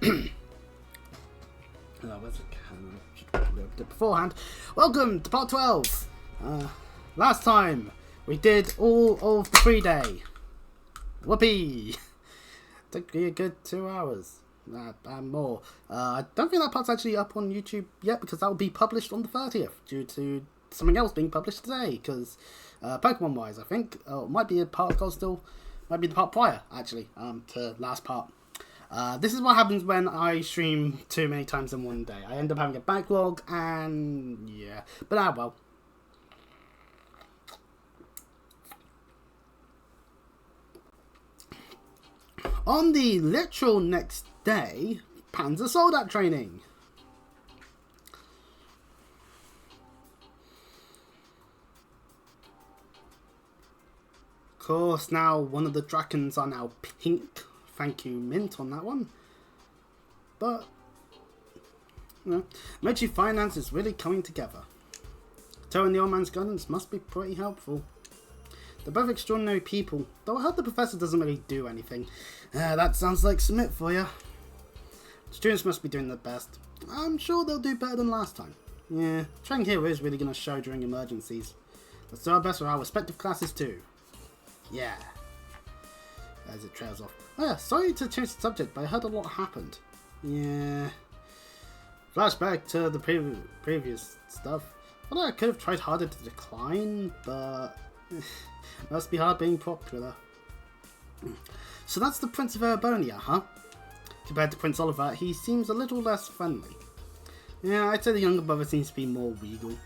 Where's the camera? Should probably have it beforehand. Welcome to part 12. Last time we did all of the pre-day. Whoopee! Took me a good 2 hours and more. I don't think that part's actually up on YouTube yet because that will be published on the 30th due to something else being published today. Because Pokemon wise, I think it might be a part of still, might be the part prior actually to last part. This is what happens when I stream too many times in one day. I end up having a backlog and yeah, but well. On the literal next day, Panzer Soldat Training. Of course, now one of the Drakons are now pink. Thank you, Mint, on that one. But, you know, Mochi Finance is really coming together. Towing the old man's guidance must be pretty helpful. They're both extraordinary people, though I heard the professor doesn't really do anything. That sounds like Smith for you. Students must be doing their best. I'm sure they'll do better than last time. Yeah, training here is really going to show during emergencies. Let's do our best for our respective classes too. Yeah. As it trails off. Oh yeah, sorry to change the subject, but I heard a lot happened. Yeah. Flashback to the previous stuff. Well, I could have tried harder to decline, but must be hard being popular. So that's the Prince of Erebonia, huh? Compared to Prince Oliver, he seems a little less friendly. Yeah, I'd say the younger brother seems to be more regal.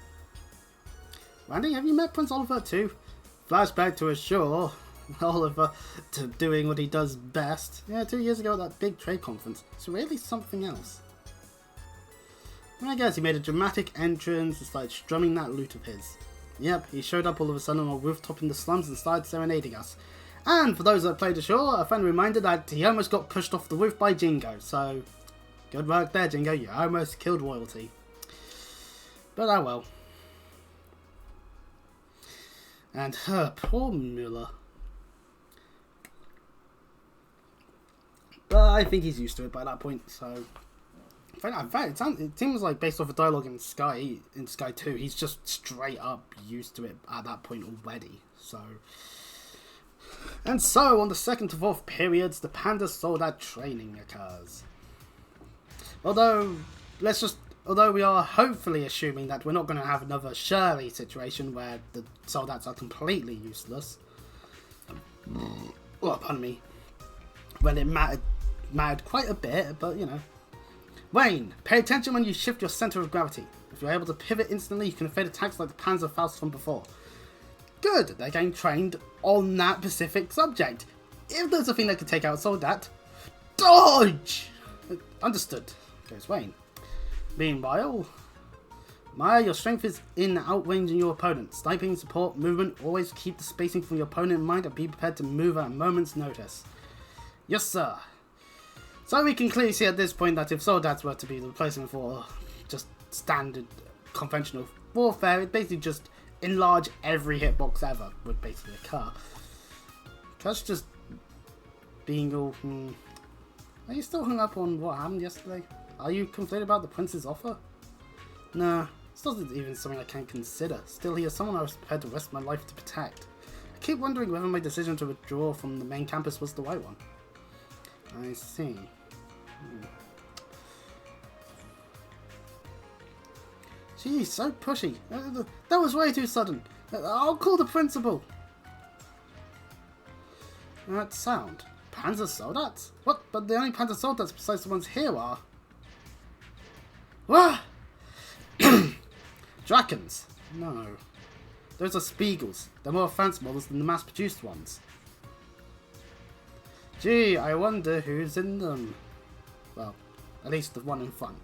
Randy, have you met Prince Oliver too? Flashback to Ashore. Oliver to doing what he does best. Yeah, 2 years ago at that big trade conference. It's really something else. I guess he made a dramatic entrance and started strumming that lute of his. Yep, he showed up all of a sudden on a rooftop in the slums and started serenading us. And for those that played ashore, a friendly reminder that he almost got pushed off the roof by Jingo. So, good work there, Jingo. You almost killed royalty. But oh well. And her poor Mueller. But I think he's used to it by that point, so... In fact, it seems like based off of dialogue in Sky 2, he's just straight up used to it at that point already, so... And so, on the 2nd to 4th periods, the Panzer Soldat Training occurs. Although we are hopefully assuming that we're not going to have another Shirley situation where the Soldats are completely useless. Oh, pardon me. Well, it mattered quite a bit, but you know. Wayne, pay attention when you shift your center of gravity. If you're able to pivot instantly, you can evade attacks like the Panzer Faust from before. Good, they're getting trained on that specific subject. If there's a thing that could take out a Soldat, dodge! Understood, goes Wayne. Meanwhile, Maya, your strength is in outranging your opponent. Sniping, support, movement, always keep the spacing from your opponent in mind and be prepared to move at a moment's notice. Yes, sir. So we can clearly see at this point that if Soldats were to be the replacement for just standard conventional warfare, it basically just enlarge every hitbox ever would basically occur. That's just being all... Are you still hung up on what happened yesterday? Are you conflicted about the prince's offer? Nah, this isn't even something I can consider. Still, he is someone I was prepared to risk my life to protect. I keep wondering whether my decision to withdraw from the main campus was the right one. I see. Geez, so pushy. That was way too sudden. I'll call the principal. That sound. Panzer Soldats? What? But the only Panzer Soldats besides the ones here are... What? Drakons? No. Those are Spiegels. They're more fancy models than the mass-produced ones. Gee, I wonder who's in them. Well, at least the one in front.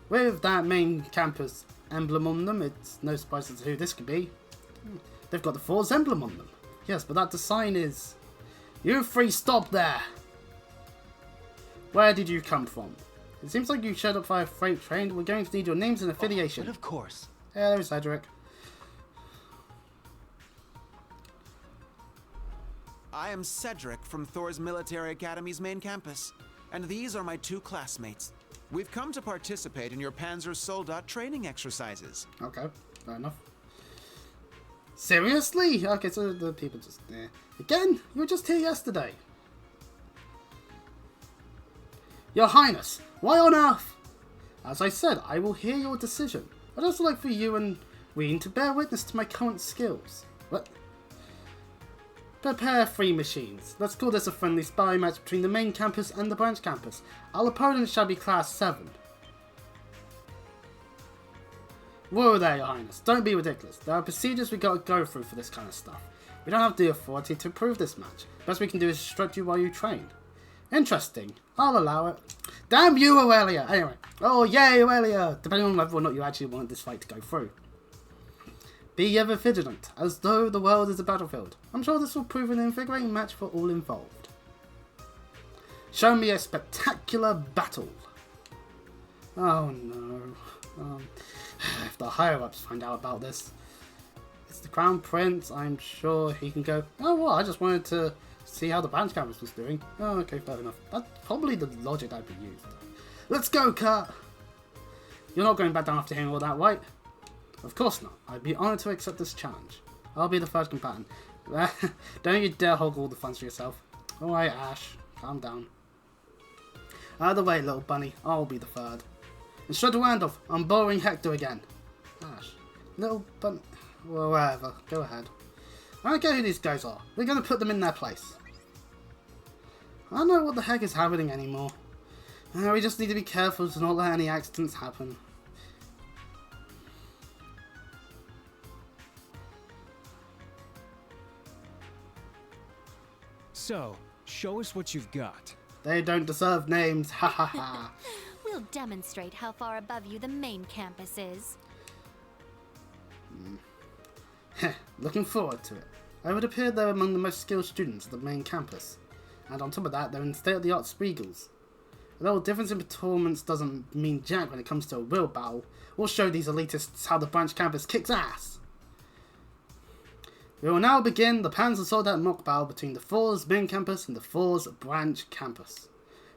With that main campus emblem on them, it's no surprise as to who this could be. They've got the Force emblem on them. Yes, but that design is... You three, stop there! Where did you come from? It seems like you showed up via freight train. We're going to need your names and affiliation. But of course. Yeah, there's Cedric. I am Cedric from Thor's Military Academy's main campus. And these are my 2 classmates. We've come to participate in your Panzer Soldat Training exercises. Okay, fair enough. Seriously? Okay, so the people just... Again? You were just here yesterday. Your Highness, why on earth? As I said, I will hear your decision. I'd also like for you and Ween to bear witness to my current skills. What? Prepare 3 machines. Let's call this a friendly sparring match between the main campus and the branch campus. Our opponent shall be Class 7. Whoa there, Your Highness. Don't be ridiculous. There are procedures we gotta go through for this kind of stuff. We don't have the authority to approve this match. Best we can do is instruct you while you train. Interesting. I'll allow it. Damn you, Aurelia! Anyway. Oh, yay, Aurelia! Depending on whether or not you actually want this fight to go through. Be ever vigilant, as though the world is a battlefield. I'm sure this will prove an invigorating match for all involved. Show me a spectacular battle. Oh no. If the higher-ups find out about this. It's the Crown Prince, I'm sure he can go, oh well, I just wanted to see how the branch campus was doing. Oh, okay, fair enough. That's probably the logic I'd be used. Let's go, Kurt! You're not going back down after hearing all that, right? Of course not. I'd be honoured to accept this challenge. I'll be the first combatant. Don't you dare hog all the fun for yourself. Alright, Ash. Calm down. Out of the way, little bunny. I'll be the third. Instructor Randolph, I'm borrowing Hector again. Ash. Little bunny. Well, whatever. Go ahead. I don't care who these guys are. We're going to put them in their place. I don't know what the heck is happening anymore. We just need to be careful to not let any accidents happen. So, show us what you've got. They don't deserve names, ha ha ha. We'll demonstrate how far above you the main campus is. Looking forward to it. I would appear they're among the most skilled students at the main campus. And on top of that, they're in state-of-the-art Spiegels. Although difference in performance doesn't mean jack when it comes to a real battle, we'll show these elitists how the branch campus kicks ass. We will now begin the Panzer Soldat mock battle between the 4's main campus and the 4's branch campus.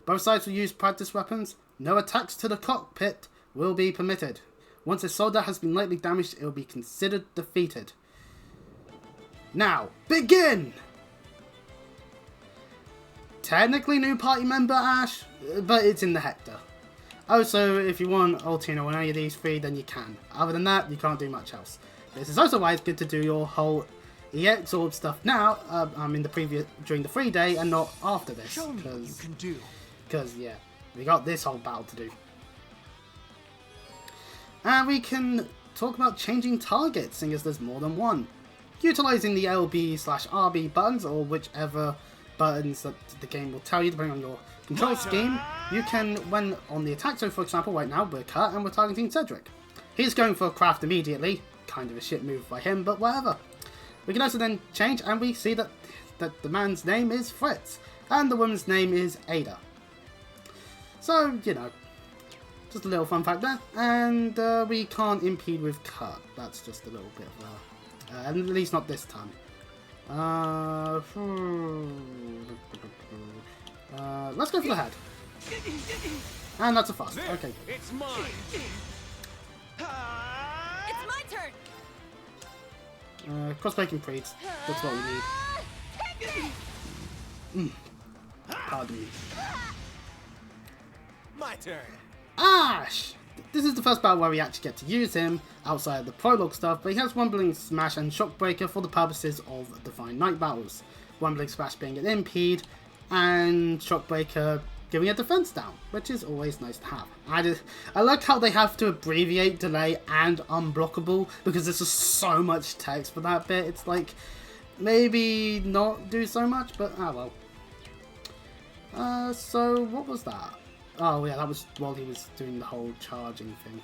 Both sides will use practice weapons. No attacks to the cockpit will be permitted. Once a soldier has been lightly damaged, it will be considered defeated. Now, begin! Technically new party member Ash, but it's in the Hector. Also, if you want Ultino on any of these 3, then you can. Other than that, you can't do much else. This is also why it's good to do your whole EX orb stuff now, during the free day and not after this. Show me what you can do. Because, yeah, we got this whole battle to do. And we can talk about changing targets, seeing as there's more than one. Utilising the LB/RB buttons, or whichever buttons that the game will tell you, depending on your control scheme, you can, when on the attack, so for example, right now, we're Kurt and we're targeting Cedric. He's going for a craft immediately, kind of a shit move by him, but whatever. We can also then change, and we see that the man's name is Fritz, and the woman's name is Ada. So, you know, just a little fun fact there. And we can't impede with Kurt. That's just a little bit of at least not this time. Let's go for the head. And that's a fast. Okay. It's mine. It's my turn. Cross-breaking preeds. That's what we need. Pardon me. My turn. Ash! This is the first battle where we actually get to use him, outside of the prologue stuff, but he has Rumbling Smash and Shockbreaker for the purposes of Divine Knight battles. Rumbling Smash being an impede, and Shockbreaker giving a defense down, which is always nice to have. I like how they have to abbreviate delay and unblockable, because there's just so much text for that bit. It's like, maybe not do so much, but ah well. So what was that? Oh yeah, that was while he was doing the whole charging thing.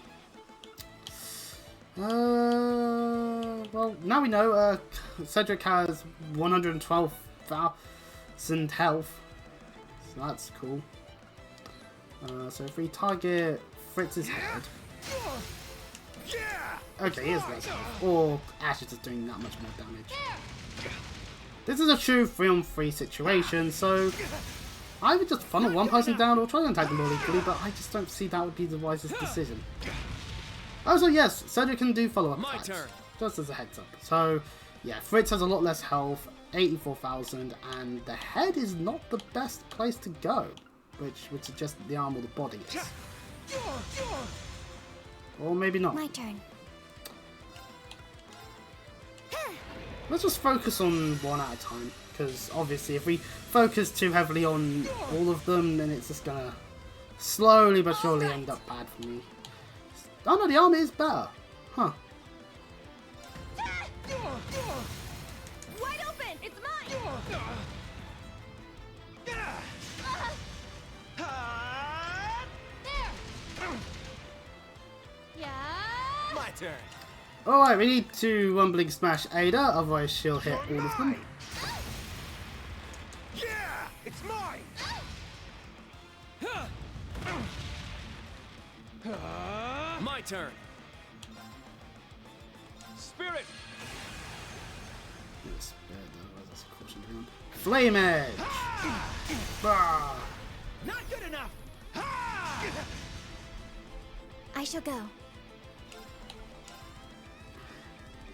Well, now we know Cedric has 112,000 health, so that's cool. So if we target Fritz's head... Okay, he is less health, or Ash is just doing that much more damage. This is a true 3-on-3 situation, so I would just funnel one person down or try and attack them all equally, but I just don't see that would be the wisest decision. Also, yes, Cedric can do follow-up attacks, just as a heads up. So, yeah, Fritz has a lot less health, 84,000, and the head is not the best place to go, which would suggest the arm or the body is. Or maybe not. My turn. Let's just focus on one at a time, because obviously if we focus too heavily on all of them, then it's just gonna slowly but surely end up bad for me. Oh no, the army is better. Huh. Wide open! It's mine! Yeah. My turn. Alright, we need to Rumbling Smash Ada, otherwise she'll hit all of them. Yeah, it's mine. My turn. Spirit. Flame Edge! Bah. Not good enough. I shall go.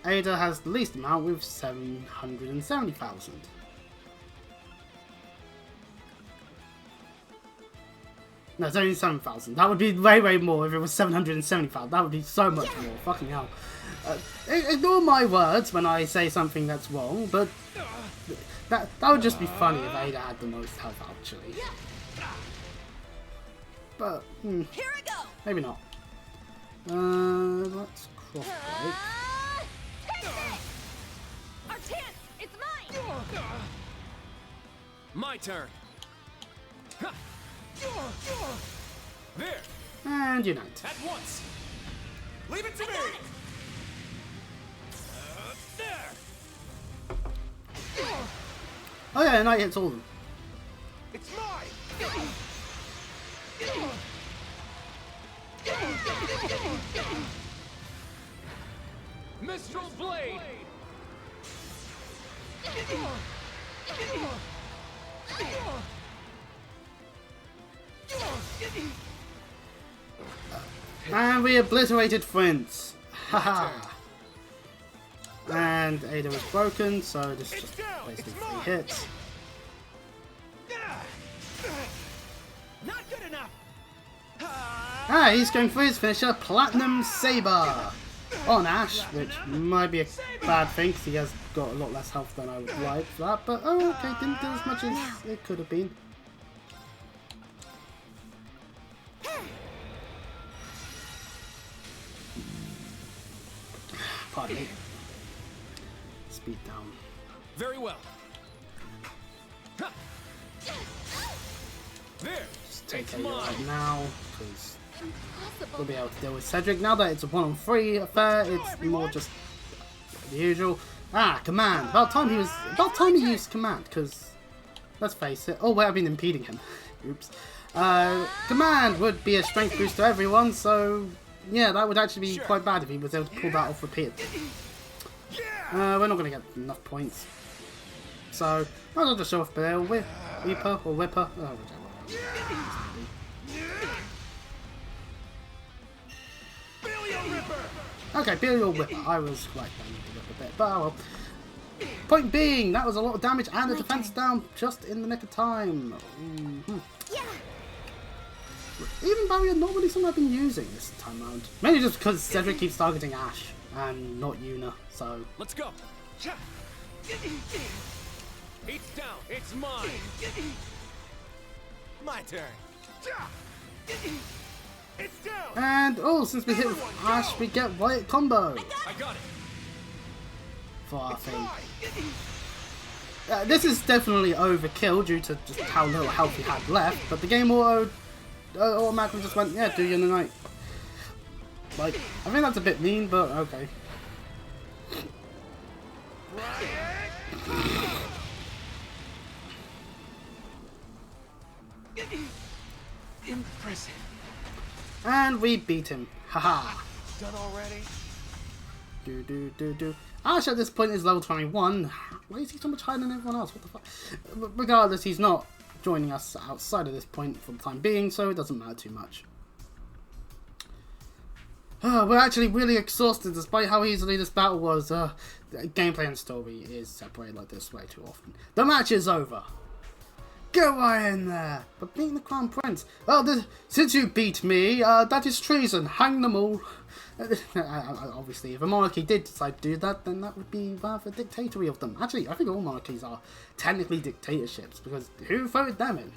Ada has the least amount with 770,000. No, it's only 7,000. That would be way more if it was 770,000. That would be so much more. Fucking hell. Ignore my words when I say something that's wrong, but that would just be funny if Ada had the most health, actually. But, Here I go. maybe not. Let's crossbreak. Take this! Our chance! It's mine! My turn. There. And unite. At once. Leave it to me. There. Oh yeah, Unite hits all of them. It's mine. Mistral blade. And we obliterated Fritz. Haha. And Ada was broken, so this is just basically 3 hits. Not good enough. Ah, he's going for his finisher, Platinum Saber on Ash, which might be a bad thing because he has got a lot less health than I would like for that. But oh, okay, didn't do as much as it could have been. Pardon me. Speed down. Very well. There. Just take It's Ada mine. right now, because we'll be able to deal with Cedric. Now that it's a 1-on-3 affair, it's more just the usual. Ah, command. About time he used command, because let's face it. Oh wait, I've been impeding him. Oops. Command would be a strength boost to everyone, so yeah, that would actually be quite bad if he was able to pull that off repeatedly. We're not going to get enough points. So, might as well just show off Bale, Weeper, or Whipper. Oh, whichever. Okay, Burial Whipper. I was right then to whip a bit, but oh well. Point being, that was a lot of damage and the defense down just in the nick of time. Even barrier not really something I've been using this time around. Maybe just because Cedric keeps targeting Ash and not Yuna, so. Let's go. It's down. It's mine. My turn. It's down. And oh, since we hit with Ash, we get Riot combo I got it. for our thing. This is definitely overkill due to just how little health he had left, but the game automatically just went, yeah, do Yuna Knight. Like, I think that's a bit mean, but okay. Impressive. And we beat him. Haha. Done already? Do. Ash at this point is level 21. Why is he so much higher than everyone else? What the fuck? Regardless, he's not joining us outside of this point for the time being, so it doesn't matter too much. We're actually really exhausted despite how easily this battle was. Gameplay and story is separated like this way too often. The match is over. Go right in there. But being the Crown Prince, since you beat me, that is treason. Hang them all. Obviously, if a monarchy did decide to do that, then that would be rather dictatorial of them. Actually, I think all monarchies are technically dictatorships, because who voted them in?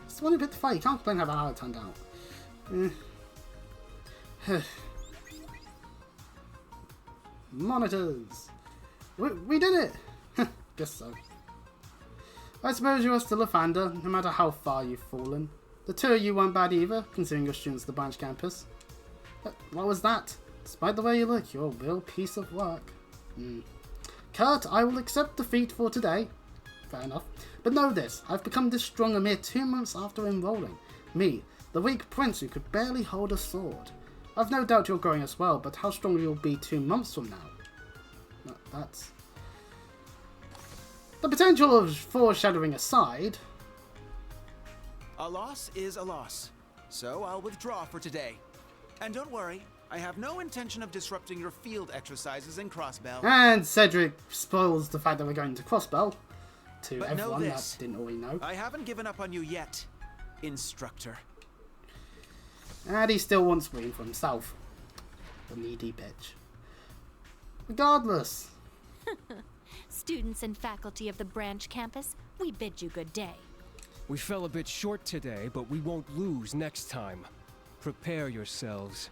It's one bit to fight. You can't complain about how it turned out. Monitors! We did it! Guess so. I suppose you're still a Fander, no matter how far you've fallen. The two of you weren't bad either, considering your students at the branch campus. But what was that? Despite the way you look, you're a real piece of work. Kurt, I will accept defeat for today. Fair enough. But know this, I've become this strong a mere 2 months after enrolling. Me, the weak prince who could barely hold a sword. I've no doubt you're growing as well, but how strong you'll be 2 months from now? That's... The potential of foreshadowing aside... A loss is a loss, so I'll withdraw for today. And don't worry, I have no intention of disrupting your field exercises in Crossbell. And Cedric spoils the fact that we're going to Crossbell to But everyone know that this, didn't already know. I haven't given up on you yet, instructor. And he still wants green for himself. The needy bitch. Regardless. Students and faculty of the branch campus, we bid you good day. We fell a bit short today, but we won't lose next time. Prepare yourselves.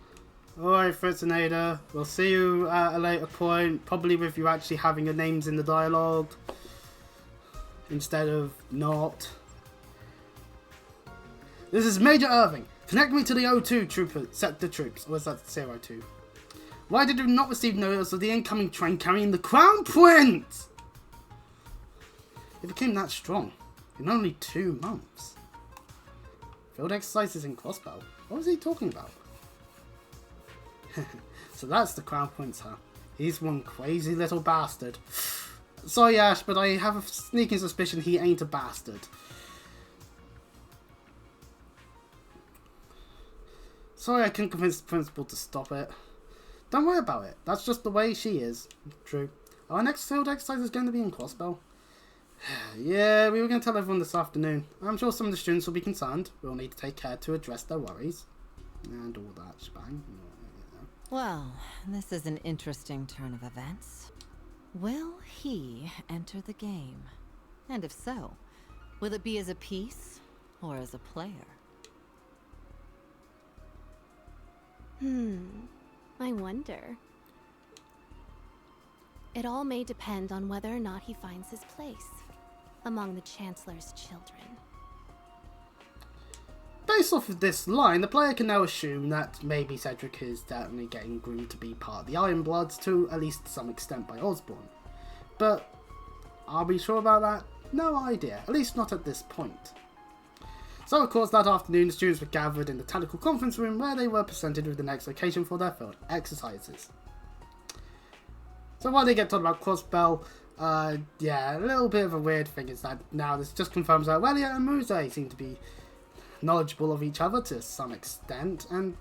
Alright, Fritz and Ada. We'll see you at a later point. Probably with you actually having your names in the dialogue. Instead of not. This is Major Irving. Connect me to the O2 trooper, sector troops. Or is that 02? Why did you not receive notice of the incoming train carrying the Crown Prince? It became that strong in only 2 months. Field exercises in Crossbell. What was he talking about? So that's the Crown Prince, huh? He's one crazy little bastard. Sorry, Ash, but I have a sneaking suspicion he ain't a bastard. Sorry I couldn't convince the principal to stop it. Don't worry about it. That's just the way she is. True. Our next field exercise is going to be in Crossbell. Yeah, we were going to tell everyone this afternoon. I'm sure some of the students will be concerned. We'll need to take care to address their worries. And all that shebang. Well, this is an interesting turn of events. Will he enter the game? And if so, will it be as a piece or as a player? I wonder. It all may depend on whether or not he finds his place among the Chancellor's children. Based off of this line, the player can now assume that maybe Cedric is definitely getting groomed to be part of the Ironbloods to at least some extent by Osborne. But are we sure about that? No idea, at least not at this point. So of course that afternoon the students were gathered in the tactical conference room where they were presented with the next location for their field exercises. So while they get talking about Crossbell, yeah, a little bit of a weird thing is that now this just confirms that Aurelia and Muse seem to be knowledgeable of each other to some extent, and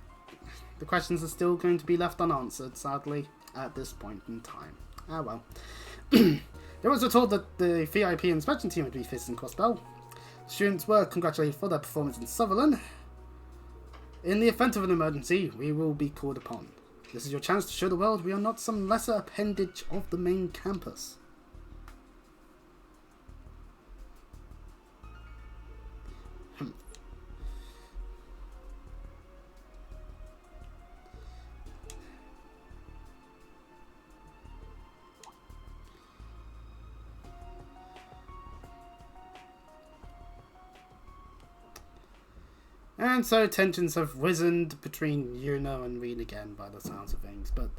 the questions are still going to be left unanswered, sadly, at this point in time. Ah well. They were also told that the VIP inspection team would be visiting Crossbell. Students were congratulated for their performance in Sutherland. In the event of an emergency, we will be called upon. This is your chance to show the world we are not some lesser appendage of the main campus. And so tensions have risen between Yuna and Reen again by the sounds of things, but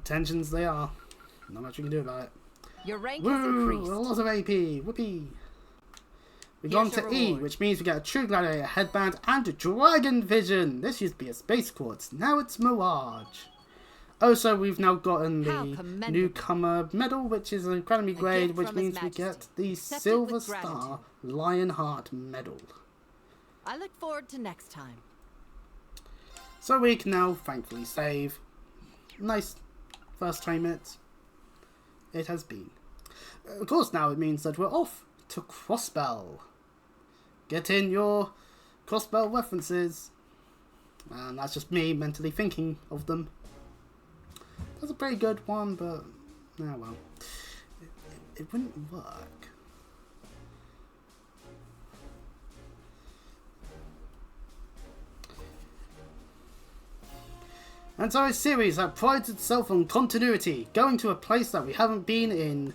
tensions they are. Not much we can do about it. Your rank Woo! has increased. A lot of AP! Whoopee! We've gone to E, which means we get a True Gladiator headband and a Dragon Vision! This used to be a Space Quartz, now it's Mirage. Also, we've now gotten the newcomer medal, which is an Academy grade, which means we get the Silver Star Lionheart Medal. I look forward to next time. So we can now thankfully save. Nice first 20 minutes. It has been. Of course, now it means that we're off to Crossbell. Get in your Crossbell references. And that's just me mentally thinking of them. That's a pretty good one, but oh well. It wouldn't work. And so a series that prides itself on continuity, going to a place that we haven't been in.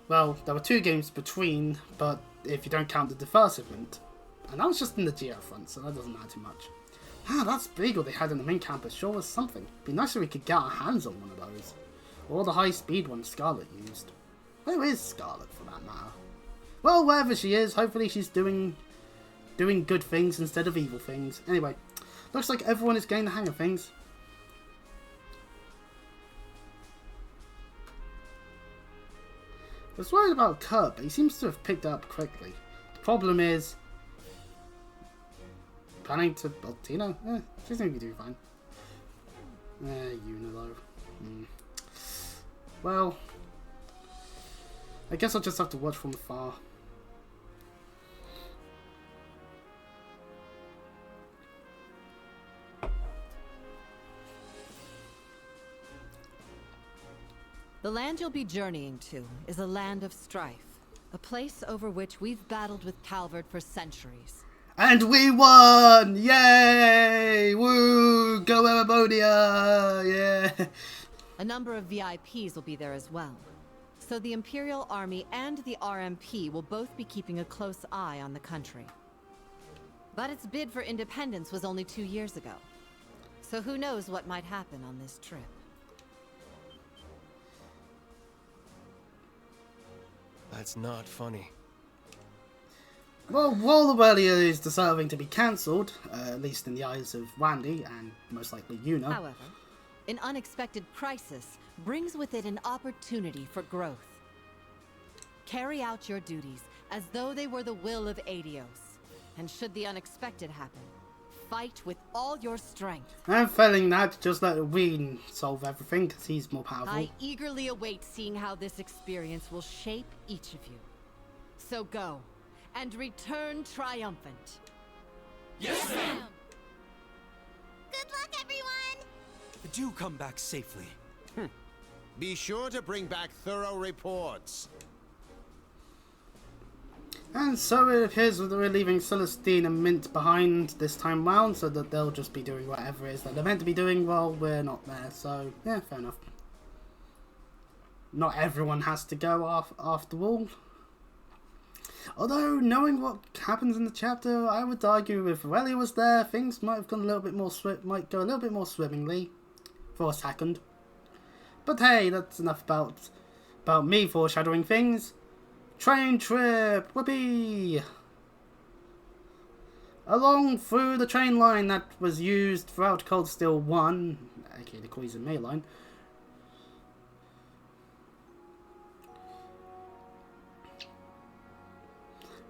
Well, there were 2 games between, but if you don't count the first event. And that was just in the Geo front, so that doesn't matter too much. Ah, that Spiegel they had in the main campus sure was something. Be nice if we could get our hands on one of those. Or the high-speed one Scarlet used. Where is Scarlet, for that matter? Well, wherever she is, hopefully she's doing good things instead of evil things. Anyway, looks like everyone is getting the hang of things. I was worried about Kurt, but he seems to have picked it up quickly. The problem is... planning to... well, Tina? She's going to be doing fine. Yuna though. Well... I guess I'll just have to watch from afar. The land you'll be journeying to is a land of strife. A place over which we've battled with Calvert for centuries. And we won! Yay! Woo! Go Amamonia! Yeah! A number of VIPs will be there as well. So the Imperial Army and the RMP will both be keeping a close eye on the country. But its bid for independence was only 2 years ago. So who knows what might happen on this trip. That's not funny. Well, while the Rebellion is deserving to be cancelled, at least in the eyes of Randy and most likely Yuna. However, an unexpected crisis brings with it an opportunity for growth. Carry out your duties as though they were the will of Adios. And should the unexpected happen, fight with all your strength. And failing that, just let Ween solve everything because he's more powerful. I eagerly await seeing how this experience will shape each of you. So go, and return triumphant. Yes, ma'am! Good luck, everyone! Do come back safely. Be sure to bring back thorough reports. And so it appears that we're leaving Celestine and Mint behind this time round, so that they'll just be doing whatever it is that they're meant to be doing while we're not there. So, yeah, fair enough. Not everyone has to go after all. Although, knowing what happens in the chapter, I would argue if Aurelia was there, things might have gone a little bit more might go a little bit more swimmingly for a second. But hey, that's enough about me foreshadowing things. Train trip, whoopee! Along through the train line that was used throughout Cold Steel 1, aka the Koizumi line.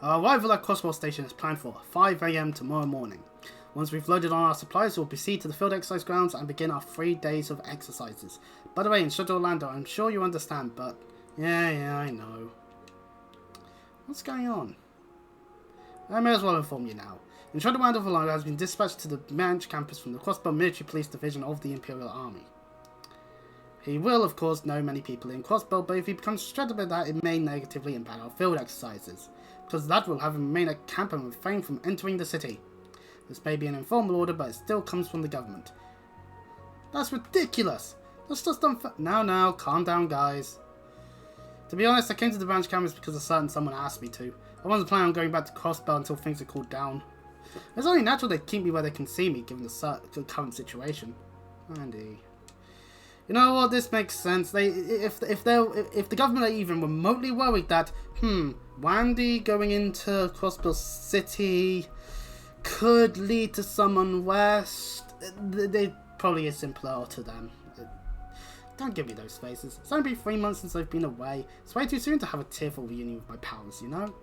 Our arrival at Crossbell Station is planned for 5 AM tomorrow morning. Once we've loaded on our supplies, we'll proceed to the field exercise grounds and begin our 3 days of exercises. By the way, in Shuttle Orlando, I'm sure you understand, but yeah, I know. What's going on? I may as well inform you now. Instructor Orlando has been dispatched to the Manch campus from the Crossbell Military Police Division of the Imperial Army. He will, of course, know many people in Crossbell, but if he becomes distracted by that, it may negatively impact our field exercises, because that will have him remain a camper and refrain from entering the city. This may be an informal order, but it still comes from the government. That's ridiculous! That's just unfair. Now, calm down, guys. To be honest, I came to the branch campus because a certain someone asked me to. I wasn't planning on going back to Crossbell until things had cooled down. It's only natural they'd keep me where they can see me, given the current situation. Andy. You know what? This makes sense. If the government are even remotely worried that, Wandy going into Crossbell City could lead to some unrest, they probably is simpler to them. Don't give me those faces. It's only been 3 months since I've been away. It's way too soon to have a tearful reunion with my pals, you know?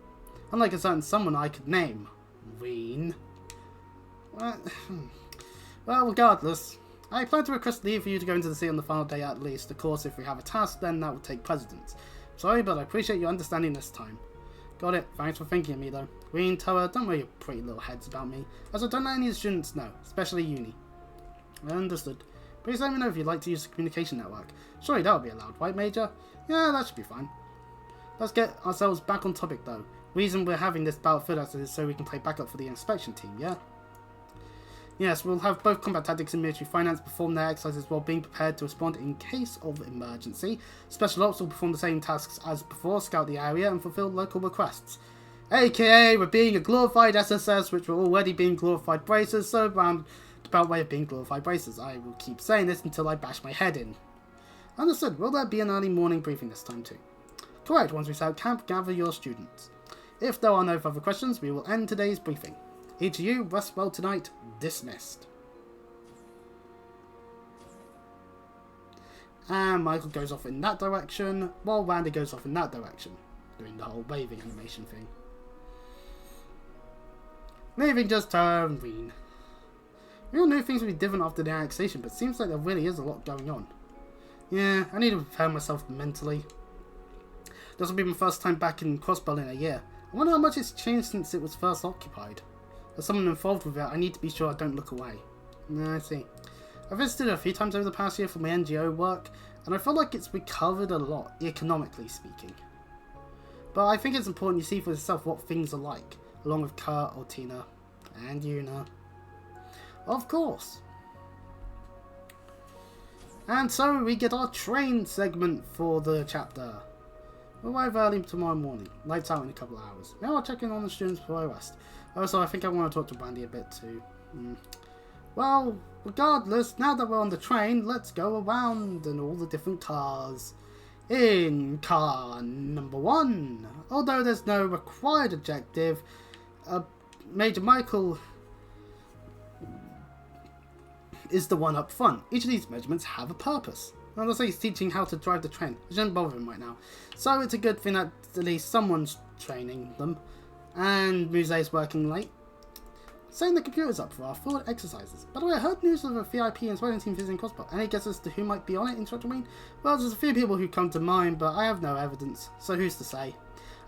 unlike a certain someone I could name. Ween. Well, regardless, I plan to request leave for you to go into the sea on the final day at least. Of course, if we have a task, then that will take precedence. Sorry, but I appreciate your understanding this time. Got it. Thanks for thinking of me, though. Ween, Toa, don't worry your pretty little heads about me, as I don't let any of the students know, especially uni. Understood. Please let me know if you'd like to use the communication network. Surely that would be allowed, right, Major? Yeah, that should be fine. Let's get ourselves back on topic, though. Reason we're having this battlefield as is so we can play backup for the inspection team, yeah? Yes, we'll have both combat tactics and military finance perform their exercises while being prepared to respond in case of emergency. Special ops will perform the same tasks as before, scout the area and fulfill local requests. AKA, we're being a glorified SSS, which we're already being glorified bracers, so roundabout way of being glorified bracers. I will keep saying this until I bash my head in. Understood. Will there be an early morning briefing this time too? Correct. Once we set out camp, gather your students. If there are no further questions, we will end today's briefing. Each of you, rest well tonight. Dismissed. And Michael goes off in that direction, while Randy goes off in that direction, doing the whole waving animation thing. Leaving just turn green. We all knew things would be different after the annexation, but it seems like there really is a lot going on. Yeah, I need to prepare myself mentally. This will be my first time back in Crossbell in a year. I wonder how much it's changed since it was first occupied. As someone involved with it, I need to be sure I don't look away. I see. I've visited a few times over the past year for my NGO work, and I feel like it's recovered a lot, economically speaking. But I think it's important you see for yourself what things are like, along with Kurt or Tina, and Yuna. Of course. And so we get our train segment for the chapter. We'll arrive early tomorrow morning. Lights out in a couple of hours. Now I'll check in on the students before I rest. Also, I think I want to talk to Brandy a bit too. Well, regardless, now that we're on the train, let's go around in all the different cars. In car number 1, although there's no required objective, Major Michael is the one up front. Each of these measurements have a purpose. And let's say he's teaching how to drive the train. It shouldn't bother him right now. So it's a good thing that at least someone's training them. And Muse's working late. Setting the computers up for our full exercises. By the way, I heard news of a VIP and sweating team visiting Crossbell. Any guesses to who might be on it, Instructor Ween? Well, there's a few people who come to mind, but I have no evidence. So who's to say?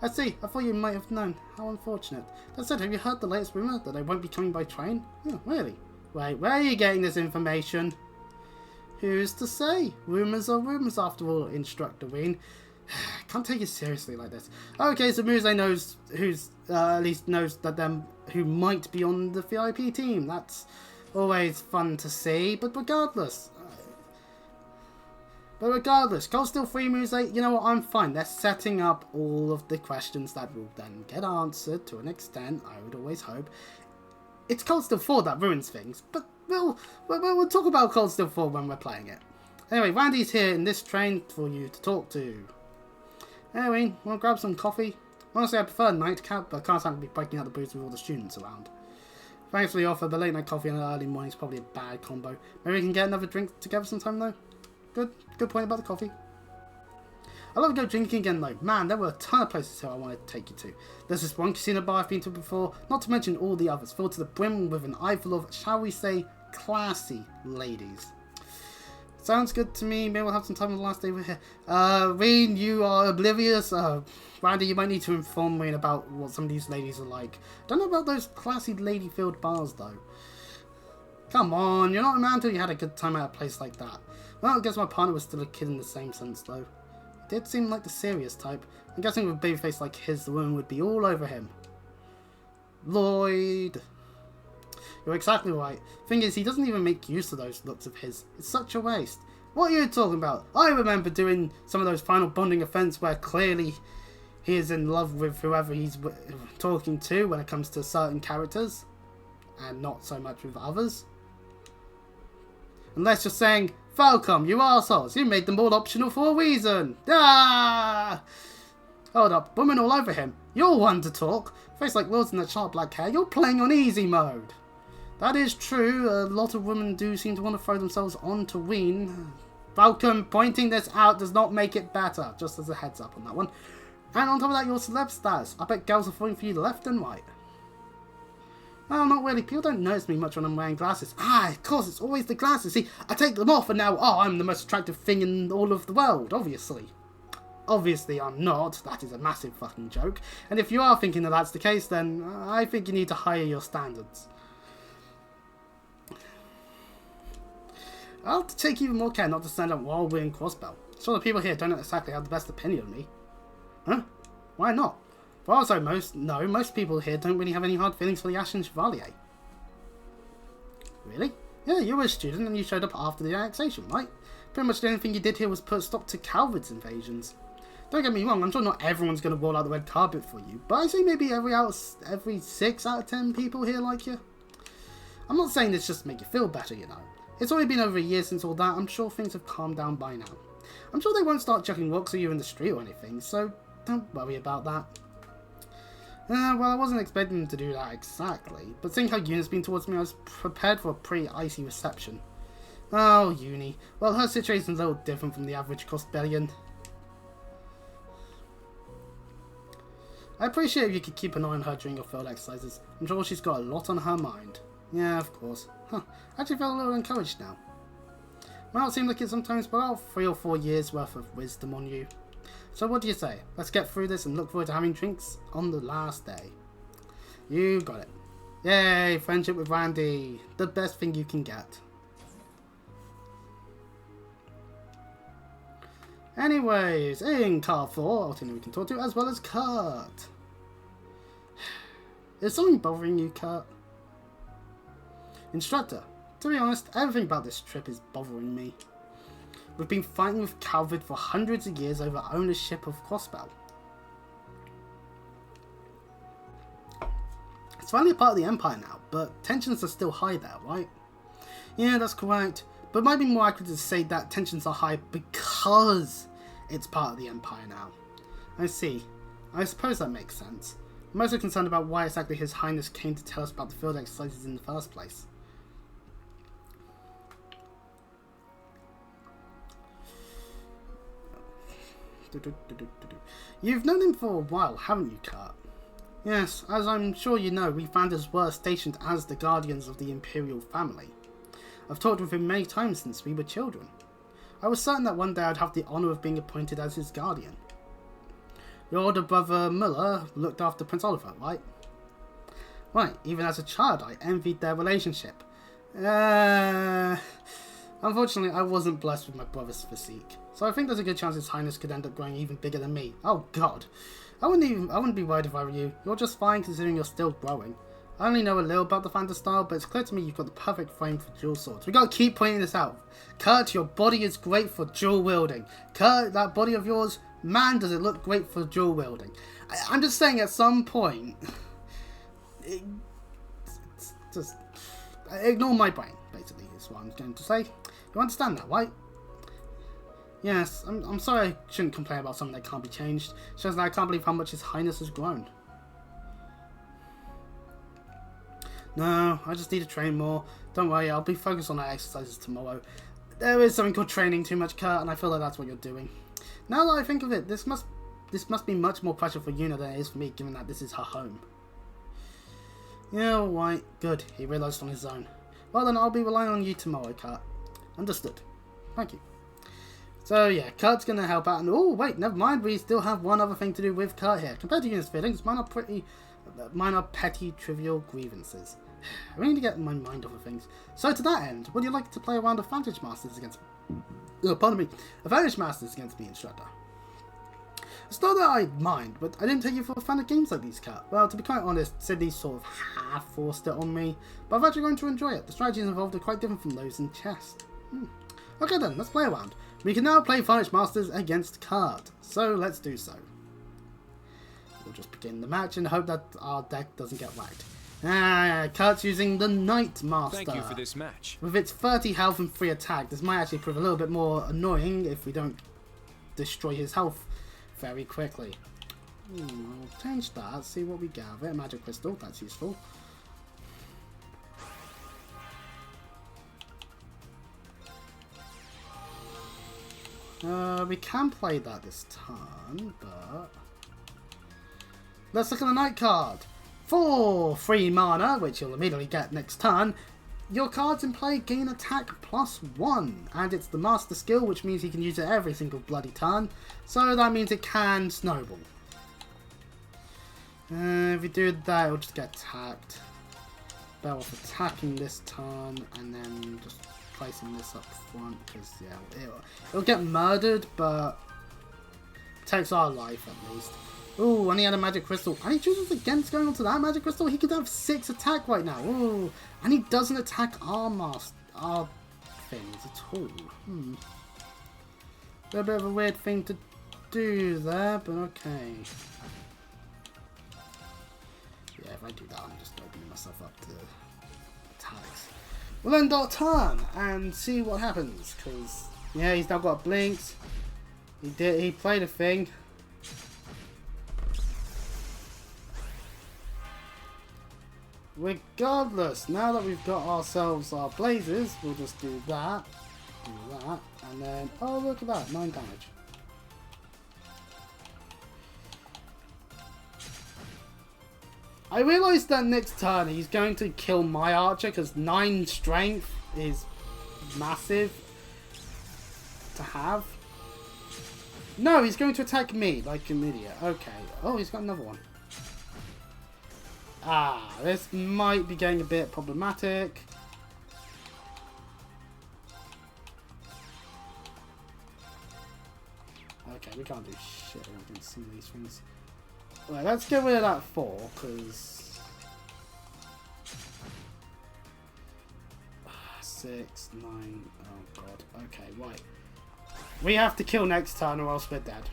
I see. I thought you might have known. How unfortunate. That said, have you heard the latest rumour that they won't be coming by train? Oh, really? Wait, where are you getting this information? Who's to say? Rumours are rumours after all, Instructor Ween. Can't take it seriously like this. Okay, so Muse knows who's at least knows that them who might be on the VIP team. That's always fun to see. But regardless, Cold's still free, Muse. You know what? I'm fine. They're setting up all of the questions that will then get answered to an extent. I would always hope. It's Cold Steel 4 that ruins things, but we'll talk about Cold Steel 4 when we're playing it. Anyway, Randy's here in this train for you to talk to. Anyway, want to grab some coffee? Honestly, I prefer nightcap, but I can't stand to be breaking out the booze with all the students around. Thanks for the offer, but late night coffee and early morning is probably a bad combo. Maybe we can get another drink together sometime though? Good point about the coffee. I'd love to go drinking again though. Man, there were a ton of places here I wanted to take you to. There's this one casino bar I've been to before, not to mention all the others, filled to the brim with an eye full of, shall we say, classy ladies. Sounds good to me. Maybe we'll have some time on the last day we're here. Reen, you are oblivious. Randy, you might need to inform me about what some of these ladies are like. Don't know about those classy lady-filled bars though. Come on, you're not a man till you had a good time at a place like that. Well, I guess my partner was still a kid in the same sense though. Did seem like the serious type. I'm guessing with a baby face like his, the woman would be all over him. Lloyd. You're exactly right. Thing is, he doesn't even make use of those looks of his. It's such a waste. What are you talking about? I remember doing some of those final bonding events where clearly he is in love with whoever he's talking to when it comes to certain characters. And not so much with others. Unless you're saying, Falcom, you arseholes, you made them all optional for a reason. Ah! Hold up, woman all over him. You're one to talk. Face like Will's in that sharp black hair, you're playing on easy mode. That is true, a lot of women do seem to want to throw themselves onto Ween. Falcom, pointing this out does not make it better, just as a heads up on that one. And on top of that, your celeb status. I bet girls are falling for you left and right. Well, not really. People don't notice me much when I'm wearing glasses. Ah, of course, it's always the glasses. See, I take them off and now, oh, I'm the most attractive thing in all of the world, obviously. Obviously, I'm not. That is a massive fucking joke. And if you are thinking that that's the case, then I think you need to higher your standards. I'll take even more care not to stand up while wearing Crossbell. So the people here don't exactly have the best opinion of me. Huh? Why not? Well, also, most people here don't really have any hard feelings for the Ashen Chevalier. Really? Yeah, you were a student and you showed up after the annexation, right? Pretty much the only thing you did here was put a stop to Calvert's invasions. Don't get me wrong, I'm sure not everyone's going to roll out the red carpet for you, but I say maybe every 6 out of 10 people here like you. I'm not saying this just to make you feel better, you know. It's only been over a year since all that. I'm sure things have calmed down by now. I'm sure they won't start chucking rocks at you in the street or anything, so don't worry about that. Well, I wasn't expecting them to do that exactly, but seeing how Uni's been towards me, I was prepared for a pretty icy reception. Oh, Uni. Well, her situation's a little different from the average Crossbellian. I appreciate if you could keep an eye on her during your field exercises. I'm sure she's got a lot on her mind. Yeah, of course. Huh. I actually feel a little encouraged now. Might not seem like it sometimes, but I'll have 3 or 4 years worth of wisdom on you. So what do you say? Let's get through this and look forward to having drinks on the last day. You got it. Yay, friendship with Randy. The best thing you can get. Anyways, in car 4, ultimately we can talk to, as well as Kurt. Is something bothering you, Kurt? Instructor, to be honest, everything about this trip is bothering me. We've been fighting with Calvert for hundreds of years over ownership of Crossbell. It's finally a part of the Empire now, but tensions are still high there, right? Yeah, that's correct. But it might be more accurate to say that tensions are high because it's part of the Empire now. I see. I suppose that makes sense. I'm also concerned about why exactly His Highness came to tell us about the field exercises in the first place. You've known him for a while, haven't you, Kurt? Yes, as I'm sure you know, we founders were stationed as the guardians of the Imperial family. I've talked with him many times since we were children. I was certain that one day I'd have the honour of being appointed as his guardian. Your older brother Muller looked after Prince Oliver, right? Right, even as a child I envied their relationship. Unfortunately I wasn't blessed with my brother's physique, so I think there's a good chance His Highness could end up growing even bigger than me. Oh god. I wouldn't be worried if I were you. You're just fine considering you're still growing. I only know a little about the Phantom style, but it's clear to me you've got the perfect frame for dual swords. We gotta keep pointing this out. Kurt, your body is great for dual wielding. Kurt, that body of yours, man, does it look great for dual wielding. I'm just saying at some point, just ignore my brain, basically, is what I'm going to say. You understand that, right? Yes, I'm sorry I shouldn't complain about something that can't be changed. It shows that I can't believe how much His Highness has grown. No, I just need to train more. Don't worry, I'll be focused on our exercises tomorrow. There is something called training too much, Kurt, and I feel like that's what you're doing. Now that I think of it, this must be much more pressure for Yuna than it is for me, given that this is her home. Yeah, alright, good. He realised on his own. Well then, I'll be relying on you tomorrow, Kurt. Understood. Thank you. So yeah, Kurt's gonna help out, and oh wait, never mind, we still have one other thing to do with Kurt here. Compared to Yuna's feelings, mine are petty, trivial grievances. I really need to get my mind off of things. So to that end, would you like to play a round of Vantage Masters against Vantage Masters against me, Instructor? It's not that I mind, but I didn't take you for a fan of games like these, Kurt. Well, to be quite honest, Sydney sort of half-forced it on me, but I'm actually going to enjoy it. The strategies involved are quite different from those in chess. Okay then, let's play a round. We can now play Vantage Masters against Kurt, so let's do so. We'll just begin the match and hope that our deck doesn't get whacked. Kurt's using the Knight Master. Thank you for this match. With its 30 health and 3 attack, this might actually prove a little bit more annoying if we don't destroy his health very quickly. I'll change that, see what we get out of it. Magic Crystal, that's useful. We can play that this turn, but let's look at the night card. For 3 mana, which you'll immediately get next turn, your cards in play gain attack +1, and it's the master skill, which means you can use it every single bloody turn, so that means it can snowball. If you do that, it'll just get attacked. Better off attacking this turn, and then just placing this up front, because yeah, it'll get murdered, but takes our life at least. Ooh, and he had a magic crystal. And he chooses against going onto that magic crystal. He could have 6 attack right now. Ooh, and he doesn't attack our things at all. A bit of a weird thing to do there, but okay. Yeah, if I do that, I'm just opening myself up to attacks. We'll end our turn and see what happens, because yeah, he's now got blinks. He played a thing. Regardless, now that we've got ourselves our blazes, we'll just do that, and then, oh look at that, 9 damage. I realised that next turn he's going to kill my archer, because 9 strength is massive to have. No, he's going to attack me like an idiot. Okay. Oh, he's got another one. Ah, this might be getting a bit problematic. Okay, we can't do shit. I can see these things. Right, let's get rid of that 4, because 6, 9. Oh god. Okay, right. We have to kill next turn, or else we're dead.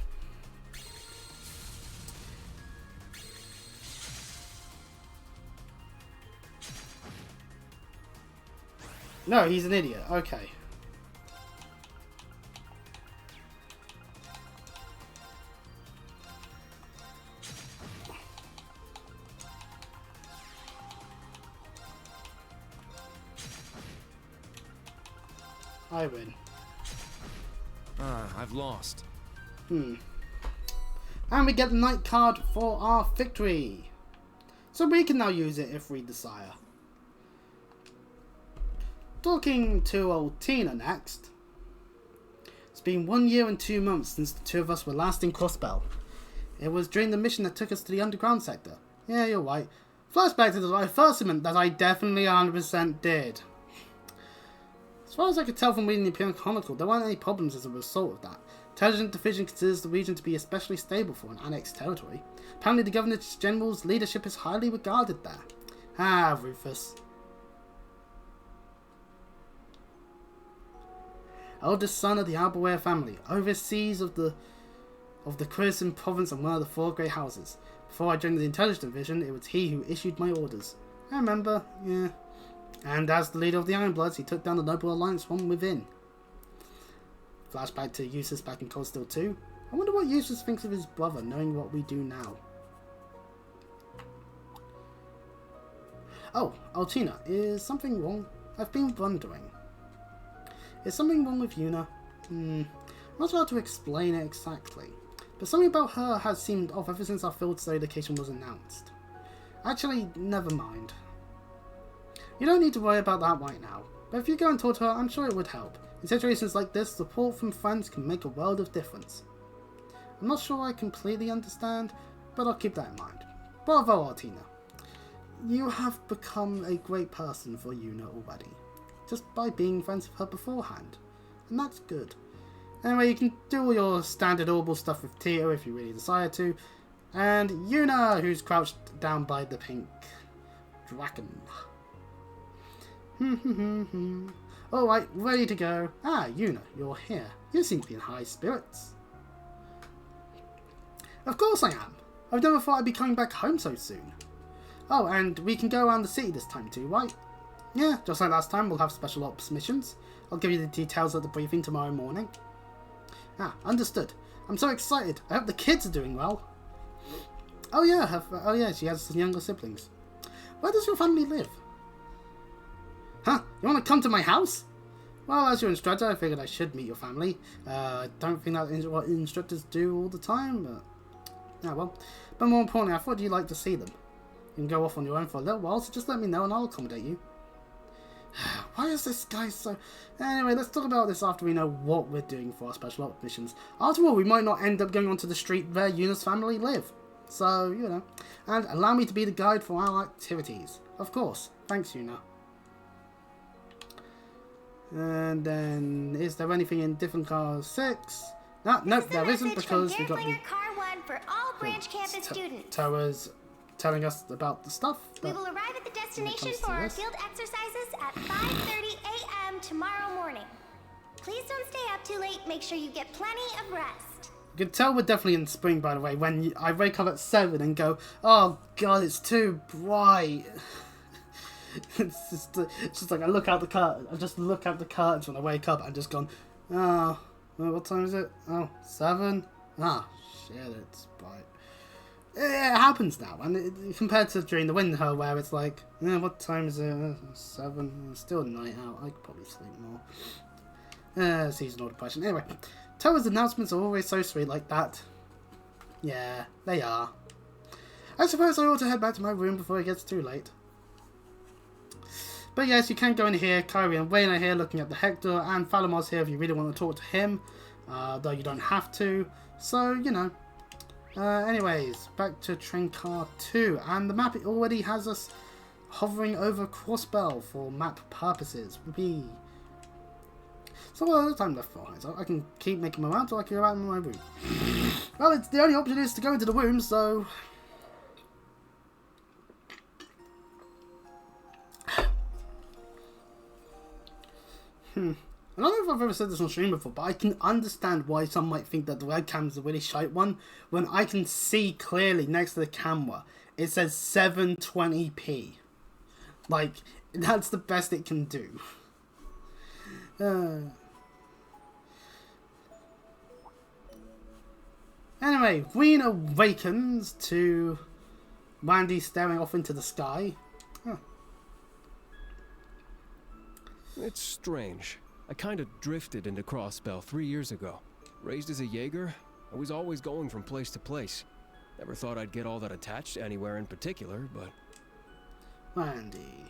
No, he's an idiot. Okay. I win. I've lost. And we get the night card for our victory. So we can now use it if we desire. Talking to old Tina next. It's been 1 year and 2 months since the 2 of us were last in Crossbell. It was during the mission that took us to the underground sector. Yeah, you're right. Flashback to the very first event that I definitely 100% did. As far as I could tell from reading the Imperial Chronicle, there weren't any problems as a result of that. Intelligent Division considers the region to be especially stable for an annexed territory. Apparently the Governor-General's leadership is highly regarded there. Ah, Rufus. Eldest son of the Albaware family, overseas of the Crimson Province and one of the 4 Grey Houses. Before I joined the Intelligence Division, it was he who issued my orders. I remember, yeah. And as the leader of the Ironbloods, he took down the Noble Alliance from within. Flashback to Eustace back in Cold Steel 2. I wonder what Eustace thinks of his brother, knowing what we do now. Oh, Altina, is something wrong? I've been wondering. Is something wrong with Yuna? I'm not sure how to explain it exactly, but something about her has seemed off ever since our field study location was announced. Actually, never mind. You don't need to worry about that right now, but if you go and talk to her, I'm sure it would help. In situations like this, support from friends can make a world of difference. I'm not sure I completely understand, but I'll keep that in mind. Bravo, Altina. You have become a great person for Yuna already, just by being friends with her beforehand, and that's good. Anyway, you can do all your standard orbital stuff with Tia if you really desire to, and Yuna, who's crouched down by the pink dragon. Alright, ready to go. Ah, Yuna, you're here. You seem to be in high spirits. Of course I am. I've never thought I'd be coming back home so soon. Oh, and we can go around the city this time too, right? Yeah, just like last time, we'll have special ops missions. I'll give you the details at the briefing tomorrow morning. Ah, understood. I'm so excited. I hope the kids are doing well. Oh yeah, she has some younger siblings. Where does your family live? Huh? You want to come to my house? Well, as your instructor, I figured I should meet your family. I don't think that's what instructors do all the time, but Ah, well. But more importantly, I thought you'd like to see them. You can go off on your own for a little while, so just let me know and I'll accommodate you. Why is this guy so... Anyway, let's talk about this after we know what we're doing for our special ops missions. After all, we might not end up going onto the street where Yuna's family live. So, you know. And allow me to be the guide for our activities. Of course. Thanks, Yuna. And then, is there anything in different cars 6? No, nope, there isn't because we got the... Car 1 for all branch campus students. Towers telling us about the stuff. We will arrive at the destination for our field exercises at 5:30 a.m. tomorrow morning. Please don't stay up too late. Make sure you get plenty of rest. You can tell we're definitely in spring, by the way, when I wake up at 7 and go, oh god, it's too bright. It's just like I look out the curtain. I just look out the curtains when I wake up and just gone, oh, well, what time is it? Oh, 7? Ah, shit, it's bright. It happens now, and compared to during the winter where it's like, what time is it? 7? It's still night out. I could probably sleep more. Seasonal depression. Anyway, Towa's announcements are always so sweet like that. Yeah, they are. I suppose I ought to head back to my room before it gets too late. But yes, you can go in here. Kyrie and Wayne are here looking at the Hector, and Falamar's here if you really want to talk to him. Though you don't have to. So, you know. Anyways, back to train car 2. And the map already has us hovering over Crossbell for map purposes. Whoopee. So well, there's time left behind. So I can keep making my rounds or I can go out in my room. Well, it's the only option is to go into the room, so... I don't know if I've ever said this on stream before, but I can understand why some might think that the webcam is a really shite one when I can see clearly next to the camera it says 720p. Like, that's the best it can do. Anyway, Ween awakens to Randy staring off into the sky. It's strange. I kind of drifted into Crossbell 3 years ago. Raised as a Jaeger, I was always going from place to place. Never thought I'd get all that attached to anywhere in particular, but... Randy.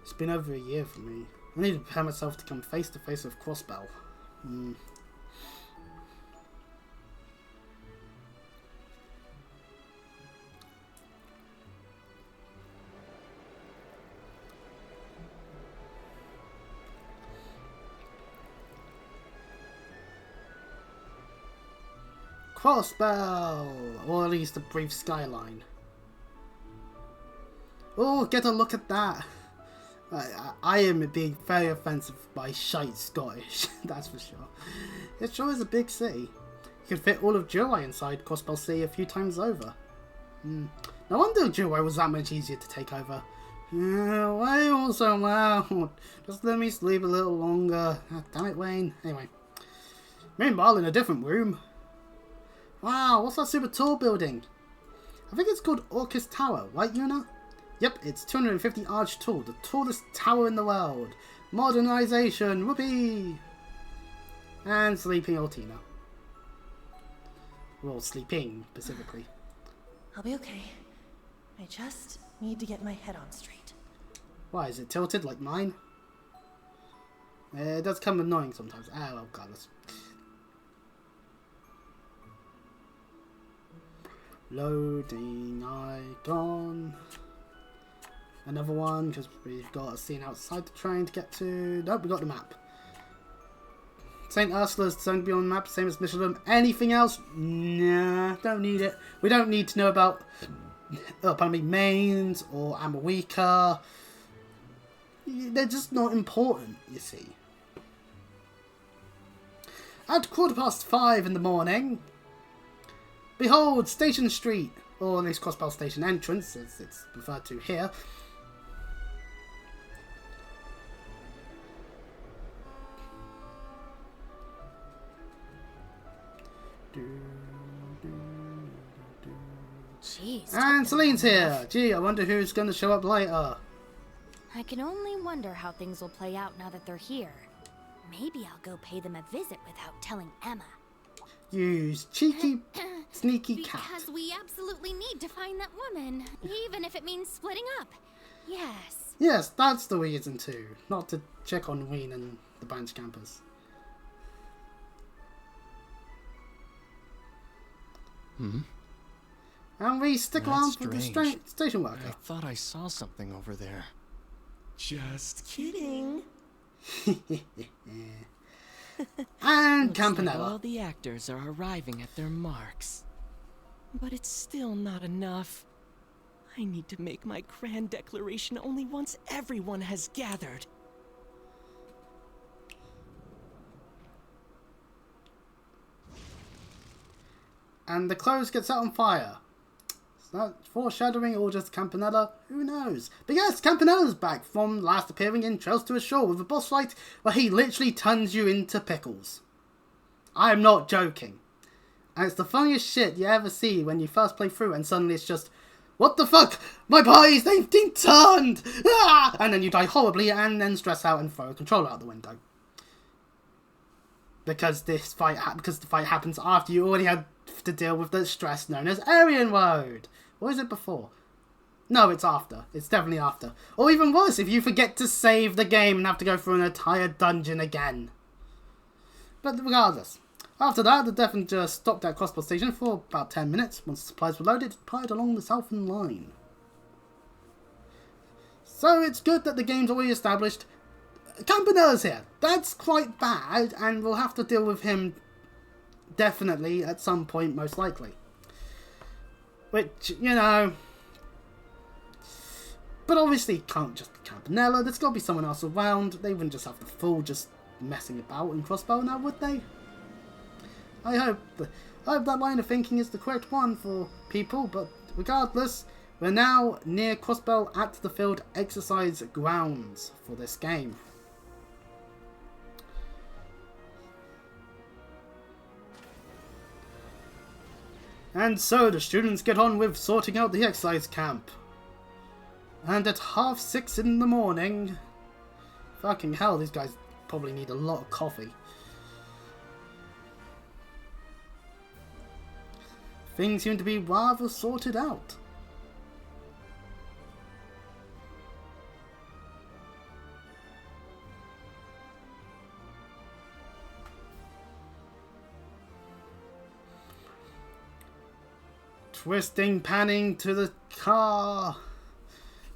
It's been over a year for me. I need to prepare myself to come face to face with Crossbell. Crossbell! Or at least a brief skyline. Oh, get a look at that! I am being very offensive by shite Scottish, that's for sure. It sure is a big city. You could fit all of July inside Crossbell City a few times over. No wonder July was that much easier to take over. Why are you all so loud? Just let me sleep a little longer. Ah, damn it, Wayne. Anyway. Meanwhile, in a different room. Wow, what's that super tall building? I think it's called Orcus Tower, right, Yuna? Yep, it's 250 arch tall, the tallest tower in the world. Modernization, whoopee! And sleeping Altina. Well, sleeping, specifically. I'll be okay. I just need to get my head on straight. Why, is it tilted like mine? It does come annoying sometimes. Ah, well, regardless. Loading icon. Another one, because we've got a scene outside the train to get to. Nope, we got the map. St. Ursula's going to be on the map, same as Michelin. Anything else? Nah, don't need it. We don't need to know about, Mainz or Amawika. They're just not important, you see. At 5:15 in the morning, behold, Station Street, or at least Crossbell Station entrance, as it's referred to here. Jeez. And Celine's here. Gee, I wonder who's going to show up later. I can only wonder how things will play out now that they're here. Maybe I'll go pay them a visit without telling Emma. You cheeky, sneaky cat. Because we absolutely need to find that woman, even if it means splitting up. Yes. Yes, that's the reason too. Not to check on Ween and the branch campers. And we stick around for the station worker. I thought I saw something over there. Just kidding. And Looks like Campanella. all the actors are arriving at their marks. But it's still not enough. I need to make my grand declaration only once everyone has gathered. And the clothes get set on fire. Is that foreshadowing or just Campanella? Who knows? But yes, Campanella's back from last appearing in Trails to Ashore with a boss fight where he literally turns you into pickles. I'm not joking. And it's the funniest shit you ever see when you first play through and suddenly it's just, what the fuck? My boys, they've been turned! Ah! And then you die horribly and then stress out and throw a controller out the window. Because the fight happens after you already had to deal with the stress known as Aryan Road. Or is it before? No, it's after. It's definitely after. Or even worse, if you forget to save the game and have to go through an entire dungeon again. But regardless, after that, the Deathwinger stopped at Crossbell Station for about 10 minutes. Once the supplies were loaded, it departed along the southern line. So it's good that the game's already established. Campanella's here. That's quite bad, and we'll have to deal with him definitely at some point, most likely. Which, you know... But obviously can't just be Campanella. There's got to be someone else around. They wouldn't just have the fool just messing about in Crossbell now, would they? I hope that line of thinking is the correct one for people, but regardless, we're now near Crossbell at the field exercise grounds for this game. And so the students get on with sorting out the exercise camp. And at 6:30 in the morning... Fucking hell, these guys probably need a lot of coffee. Things seem to be rather sorted out. Twisting, panning to the car.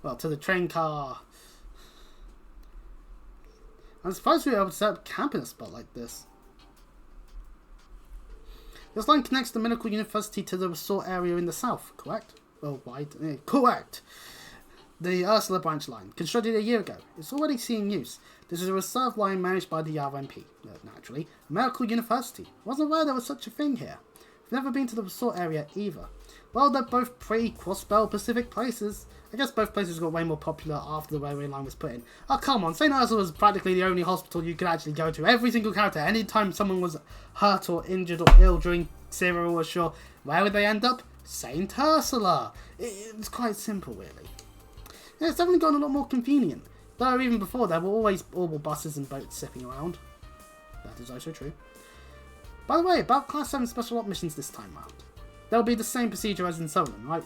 Well, to the train car. I'm surprised we were able to set up camp in a spot like this. This line connects the medical university to the resort area in the south, correct? Well, wide. Correct. The Ursula branch line, constructed a year ago, is already seeing use. This is a reserve line managed by the RMP. Naturally, medical university. Wasn't aware there was such a thing here. I've never been to the resort area either. Well, they're both pretty Crossbell Pacific places. I guess both places got way more popular after the railway line was put in. Oh, come on, St. Ursula was practically the only hospital you could actually go to. Every single character, anytime someone was hurt or injured or ill during Zero or Ashore, where would they end up? St. Ursula. It's quite simple, really. Yeah, it's definitely gotten a lot more convenient. Though even before, there were always orbital buses and boats zipping around. That is also true. By the way, about Class 7 special op missions this time round. There'll be the same procedure as in Sutherland, right?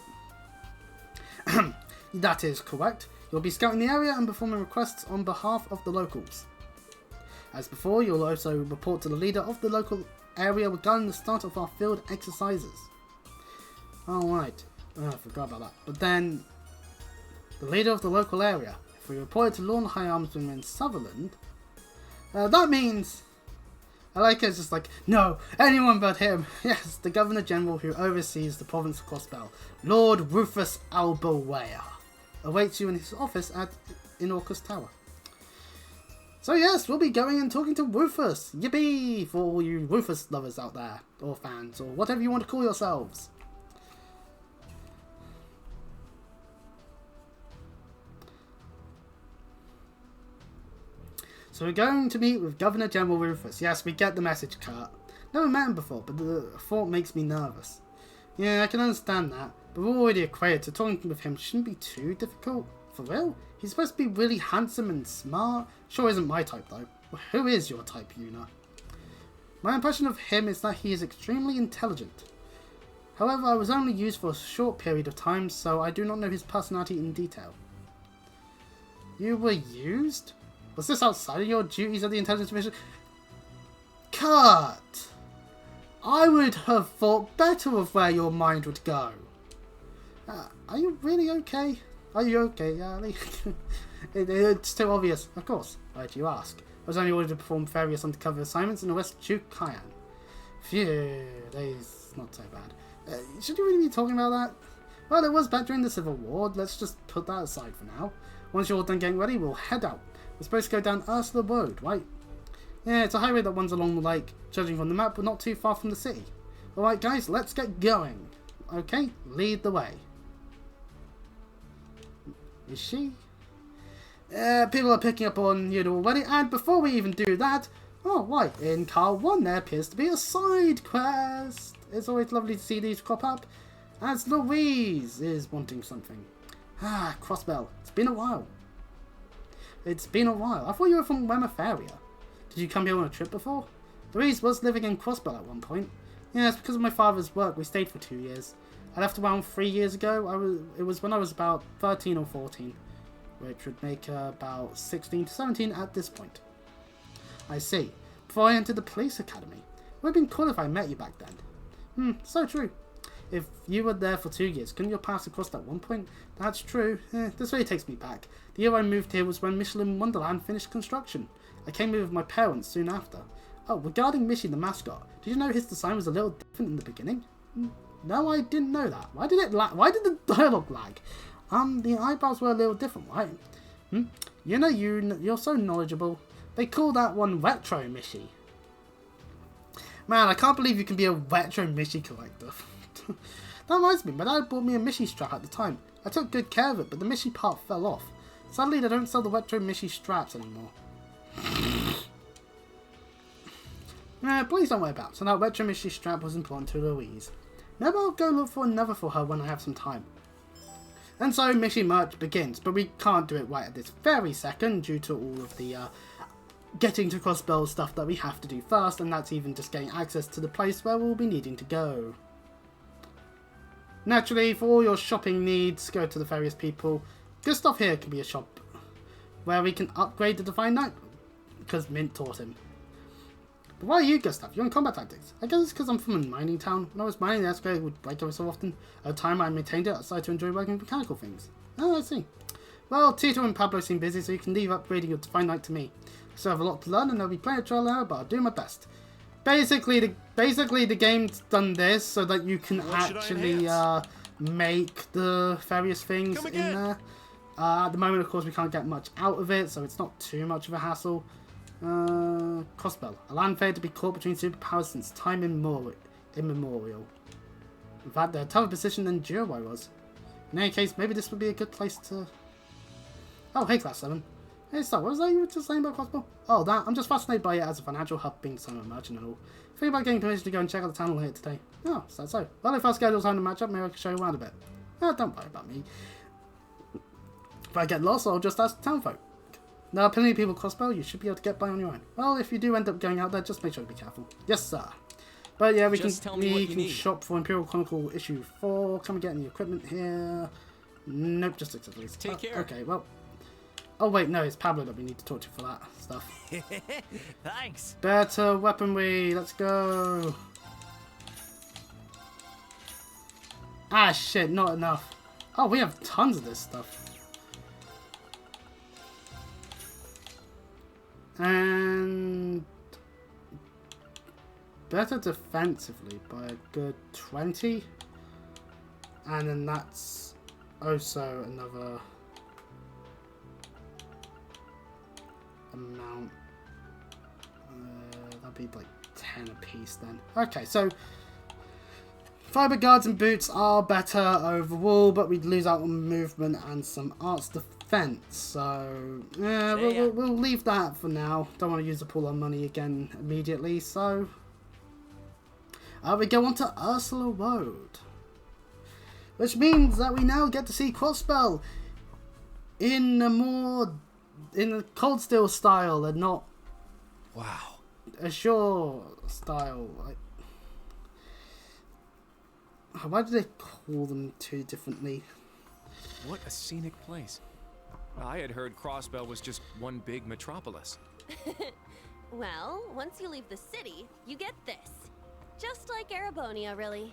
That is correct. You'll be scouting the area and performing requests on behalf of the locals. As before, you'll also report to the leader of the local area regarding the start of our field exercises. Alright. I forgot about that. But then, the leader of the local area. If we report to Lord High Armsman in Sutherland, that means... I like it, it's just like, no, anyone but him. Yes, the Governor General who oversees the province of Crossbell, Lord Rufus Albawea, awaits you in his office in Orcus Tower. So yes, we'll be going and talking to Rufus. Yippee! For all you Rufus lovers out there, or fans, or whatever you want to call yourselves. So we're going to meet with Governor General Rufus. Yes, we get the message, Kurt. Never met him before, but the thought makes me nervous. Yeah, I can understand that, but we're already acquainted, so talking with him shouldn't be too difficult. For real? He's supposed to be really handsome and smart. Sure isn't my type, though. Well, who is your type, Yuna? My impression of him is that he is extremely intelligent. However, I was only used for a short period of time, so I do not know his personality in detail. You were used? Was this outside of your duties at the Intelligence Division? Cut! I would have thought better of where your mind would go. Are you really okay? Are you okay, Ali? It's too obvious. Of course. Why do you ask? I was only ordered to perform various undercover assignments in the West Chukayan. Phew, that is not so bad. Should you really be talking about that? Well, it was back during the Civil War. Let's just put that aside for now. Once you're all done getting ready, we'll head out. We're supposed to go down Ursula Road, right? Yeah, it's a highway that runs along the lake. Judging from the map, but not too far from the city. Alright guys, let's get going. Okay, lead the way. Is she? People are picking up on you already, and before we even do that, oh right, in car 1 there appears to be a side quest. It's always lovely to see these crop up, as Louise is wanting something. Ah, Crossbell, it's been a while. It's been a while. I thought you were from Weymouth area. Did you come here on a trip before? Louise was living in Crossbell at one point. Yes, because of my father's work, we stayed for 2 years. I left around 3 years ago. It was when I was about 13 or 14, which would make about 16 to 17 at this point. I see. Before I entered the police academy. It would have been cool if I met you back then. So true. If you were there for 2 years, couldn't your paths have crossed at one point? That's true. This really takes me back. The year I moved here was when Michelin Wonderland finished construction. I came here with my parents soon after. Oh, regarding Mishy the mascot, did you know his design was a little different in the beginning? No, I didn't know that. Why did it lag? Why did the dialogue lag? The eyebrows were a little different, right? You know, you're so knowledgeable. They call that one Retro Mishy. Man, I can't believe you can be a Retro Mishy collector. That reminds me, my dad bought me a Mishy strap at the time. I took good care of it, but the Mishy part fell off. Sadly, they don't sell the Retro Mishy straps anymore. Please don't worry about it. So that Retro Mishy strap was important to Louise. Maybe I'll go look for another for her when I have some time. And so Mishy merch begins, but we can't do it right at this very second due to all of the getting to Crossbell stuff that we have to do first, and that's even just getting access to the place where we'll be needing to go. Naturally, for all your shopping needs, go to the various people. Good stuff here can be a shop where we can upgrade the Divine Knight, because Mint taught him. But why are you good stuff? You're in combat tactics. I guess it's because I'm from a mining town. When I was mining, the excavator would break every so often. At the time I maintained it, I started to enjoy working with mechanical things. Oh, I see. Well, Tito and Pablo seem busy, so you can leave upgrading your Divine Knight to me. I still have a lot to learn, and there'll be plenty of trial and error, but I'll do my best. Basically, the game's done this so that you can actually make the various things in there. At the moment, of course, we can't get much out of it, so it's not too much of a hassle. Crossbell. A land fair to be caught between superpowers since time immemorial. In fact, they're a tougher position than Jirawai was. In any case, maybe this would be a good place to... Oh, hey, Class 7. Hey, so what was that you were just saying about Crossbell? Oh, that. I'm just fascinated by it as a financial hub, being some merchant and all. Think about getting permission to go and check out the town later today. Oh, is that so? Well, if our schedule's time to match up, maybe I can show you around a bit. Oh, don't worry about me. If I get lost, I'll just ask the townfolk. There are plenty of people Crossbell, you should be able to get by on your own. Well, if you do end up going out there, just make sure to be careful. Yes, sir. But yeah, we can shop for Imperial Chronicle issue 4. Come and get any equipment here. Nope, just accessories. Take care. Okay, well. Oh wait, no, it's Pablo that we need to talk to for that stuff. Thanks. Better weaponry, let's go. Ah shit, not enough. Oh, we have tons of this stuff. And better defensively by a good 20. And then that's also another amount. That'd be like 10 apiece then. Okay, so fiber guards and boots are better overall, but we'd lose out on movement and some arts defense. So yeah, we'll leave that for now. Don't want to use up all our money again immediately. So we go on to Ursula Road, which means that we now get to see Crossbell in a Cold Steel style and not Azure style. Like, why do they call them two differently? What a scenic place. I had heard Crossbell was just one big metropolis. Well, once you leave the city, you get this. Just like Erebonia, really.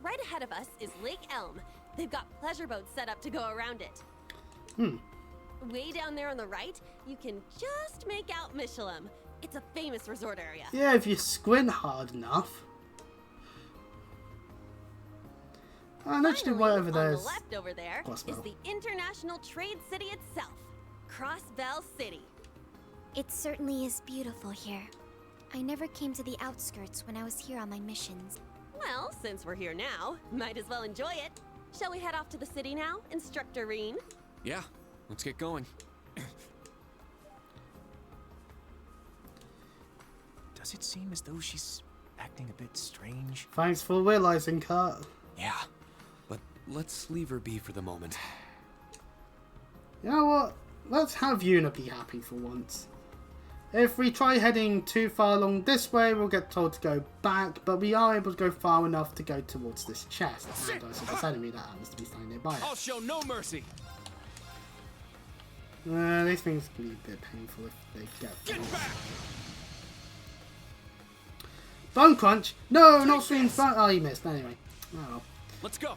Right ahead of us is Lake Elm. They've got pleasure boats set up to go around it. Way down there on the right, you can just make out Michelin. It's a famous resort area. Yeah, if you squint hard enough. And actually, right over there on is the left over there Crossbell. is the international trade city itself, Crossbell City. It certainly is beautiful here. I never came to the outskirts when I was here on my missions. Well, since we're here now, might as well enjoy it. Shall we head off to the city now, Instructor Reen? Yeah, let's get going. Does it seem as though she's acting a bit strange? Thanks for realizing, Kurt. Yeah, but let's leave her be for the moment. You know what? Let's have Yuna be happy for once. If we try heading too far along this way, we'll get told to go back, but we are able to go far enough to go towards this chest. And I see this enemy that happens to be standing nearby it. I'll show no mercy. These things can be a bit painful if they get back! Bone Crunch! No, not Stream's bone. Oh, you missed. Anyway. Oh well. Let's go.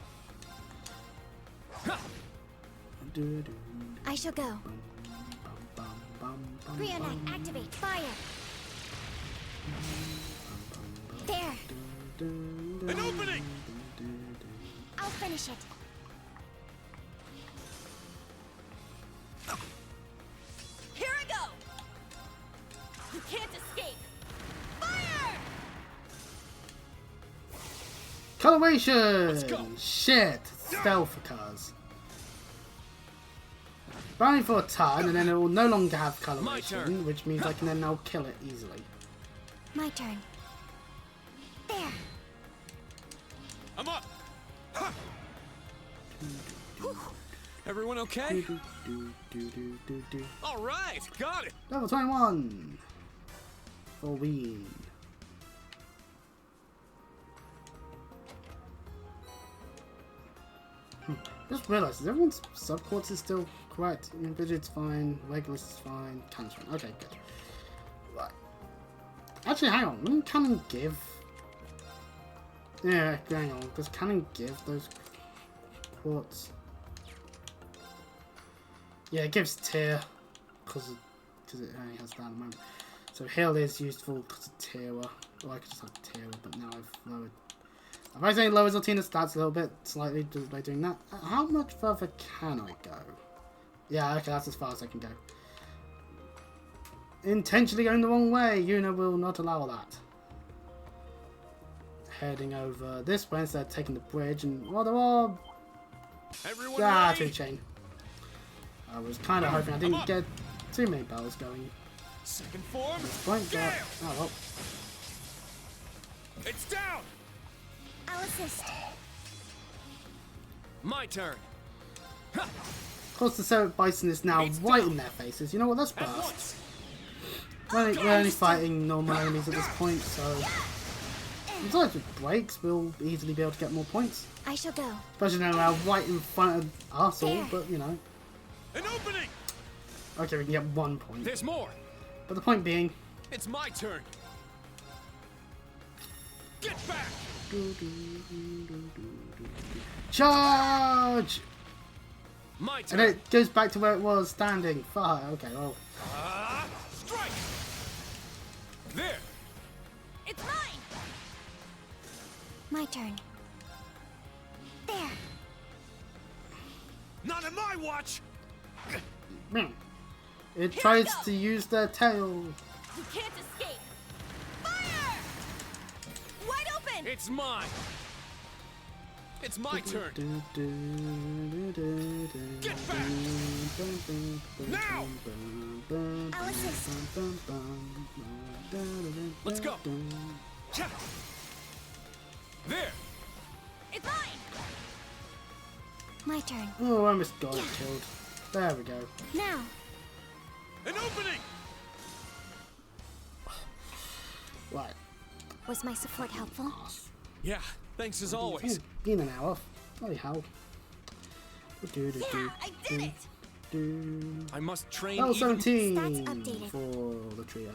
I shall go. Cryonite, activate, fire! There! An opening! I'll finish it. Here I go! You can't escape! Fire! Coloration! Shit! Stealth cars. Only for a turn, and then it will no longer have coloration, which means I can then now kill it easily. My turn. There! I'm up! Ha! Everyone okay? All right, got it. Level 21 for Ween. Just realised, is everyone's subquarters still correct? Vigid's fine, Regulus is fine, Cannon's fine. Okay, good. Right. Actually, hang on. Wouldn't Cannon give? Yeah, hang on. Does Cannon give those quartz? Yeah, it gives tier because it only has that at the moment. So heal is useful because of tier. Or I could just have tier, but now I've lowered. I've accidentally lowered Zaltina's stats a little bit, slightly, just by doing that. How much further can I go? Yeah, okay, that's as far as I can go. Intentionally going the wrong way. Yuna will not allow that. Heading over this way instead of taking the bridge and what the world? Everyone two chain. I was kind of hoping I didn't get too many bells going. Second form. Point there. Oh well. It's down. I'll assist. My turn. Of course, the Cerebrate Bison is now right in their faces. You know what? Let's burst. We're only fighting normal enemies at this point, so besides with breaks, we'll easily be able to get more points. I shall go. Especially now right in front of us all, but you know. An opening. Okay, we can get 1 point. There's more. But the point being, it's my turn. Get back. Charge! My turn. And it goes back to where it was standing. Fire. Okay, well. Strike. There. It's mine. My turn. There. Not on my watch. It tries to use their tail. You can't escape. Fire! Wide open. It's mine. It's my turn. Get back. Now. I'll assist. Let's go. There. It's mine. My turn. Oh, I almost got it killed. There we go. Now. An opening. Right. Was my support helpful? Yeah, thanks as always. Been an hour. Bloody hell. Yeah, I did it! I must train Level even... 17 Stats updated. for the trio.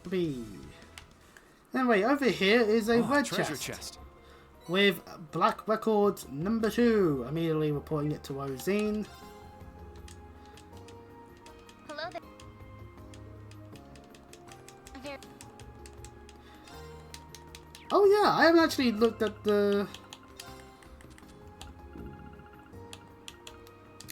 B. Anyway, over here is a red treasure chest. chest. With Black Record number 2. Immediately reporting it to Rosine. Hello there. Oh yeah, I haven't actually looked at the...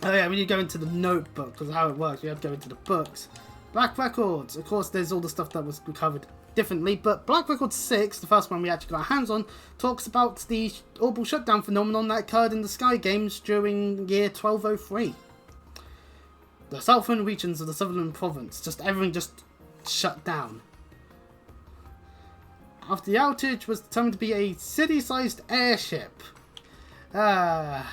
Oh yeah, when you go into the notebook, because how it works, you have to go into the books. Black Records, of course there's all the stuff that was recovered differently, but Black Record 6, the first one we actually got our hands on, talks about the orbital shutdown phenomenon that occurred in the Sky Games during year 1203. The southern regions of the southern province, everything just shut down. After the outage was determined to be a city-sized airship. And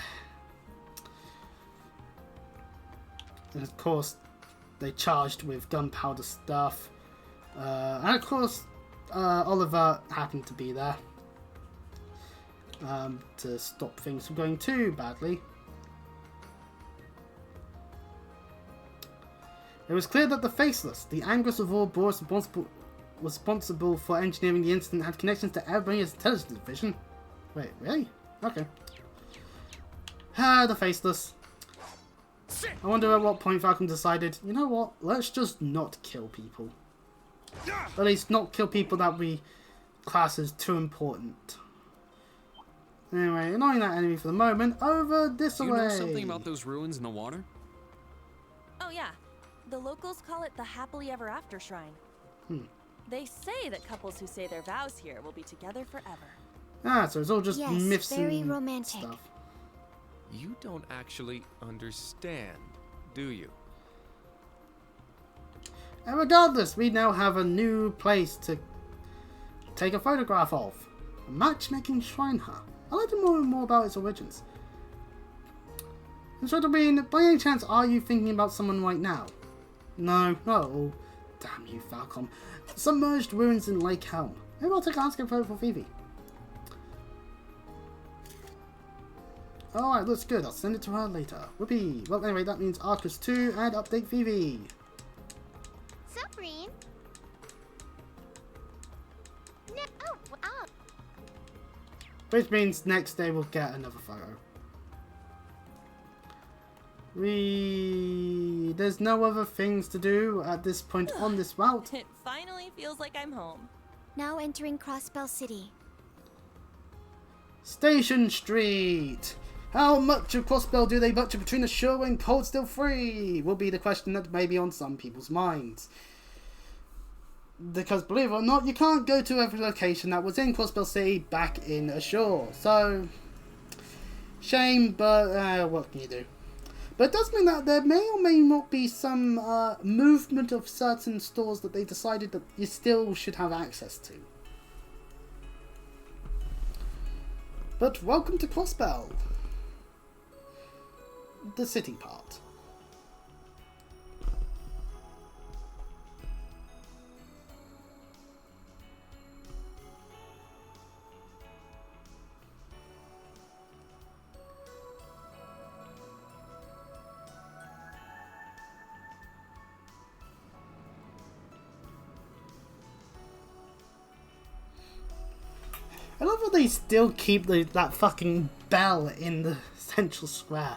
of course, they charged with gunpowder stuff. And of course, Oliver happened to be there to stop things from going too badly. It was clear that the Faceless, the Angus of all boards responsible for engineering the incident, had connections to Airbania's intelligence division. Wait, really? Okay. The Faceless. I wonder at what point Falcon decided, you know what, let's just not kill people. At least not kill people that we class as too important. Anyway, ignoring that enemy for the moment, over this way. Do you know something about those ruins in the water? Oh yeah, the locals call it the Happily Ever After Shrine. They say that couples who say their vows here will be together forever. So it's all just myths very and romantic. stuff. You don't actually understand, do you? And regardless, we now have a new place to take a photograph of. A matchmaking shrine hut. I'd like to know more about its origins. Instructor Bean, by any chance are you thinking about someone right now? No, not at all. Damn you, Falcon. Submerged ruins in Lake Helm. Maybe I'll take a landscape photo for Phoebe. Alright, looks good. I'll send it to her later. Whoopee. Well, anyway, that means Arcus 2 and update Phoebe. So green. No, oh. Which means next day we'll get another photo. There's no other things to do at this point on this route. It finally feels like I'm home. Now entering Crossbell City. Station Street. How much of Crossbell do they butcher between the shore and Cold Still Free? Will be the question that may be on some people's minds. Because believe it or not, you can't go to every location that was in Crossbell City back in Ashore. So, shame, but what can you do? But it does mean that there may or may not be some movement of certain stores that they decided that you still should have access to. But welcome to Crossbell. The city part. I love how they still keep that fucking bell in the central square.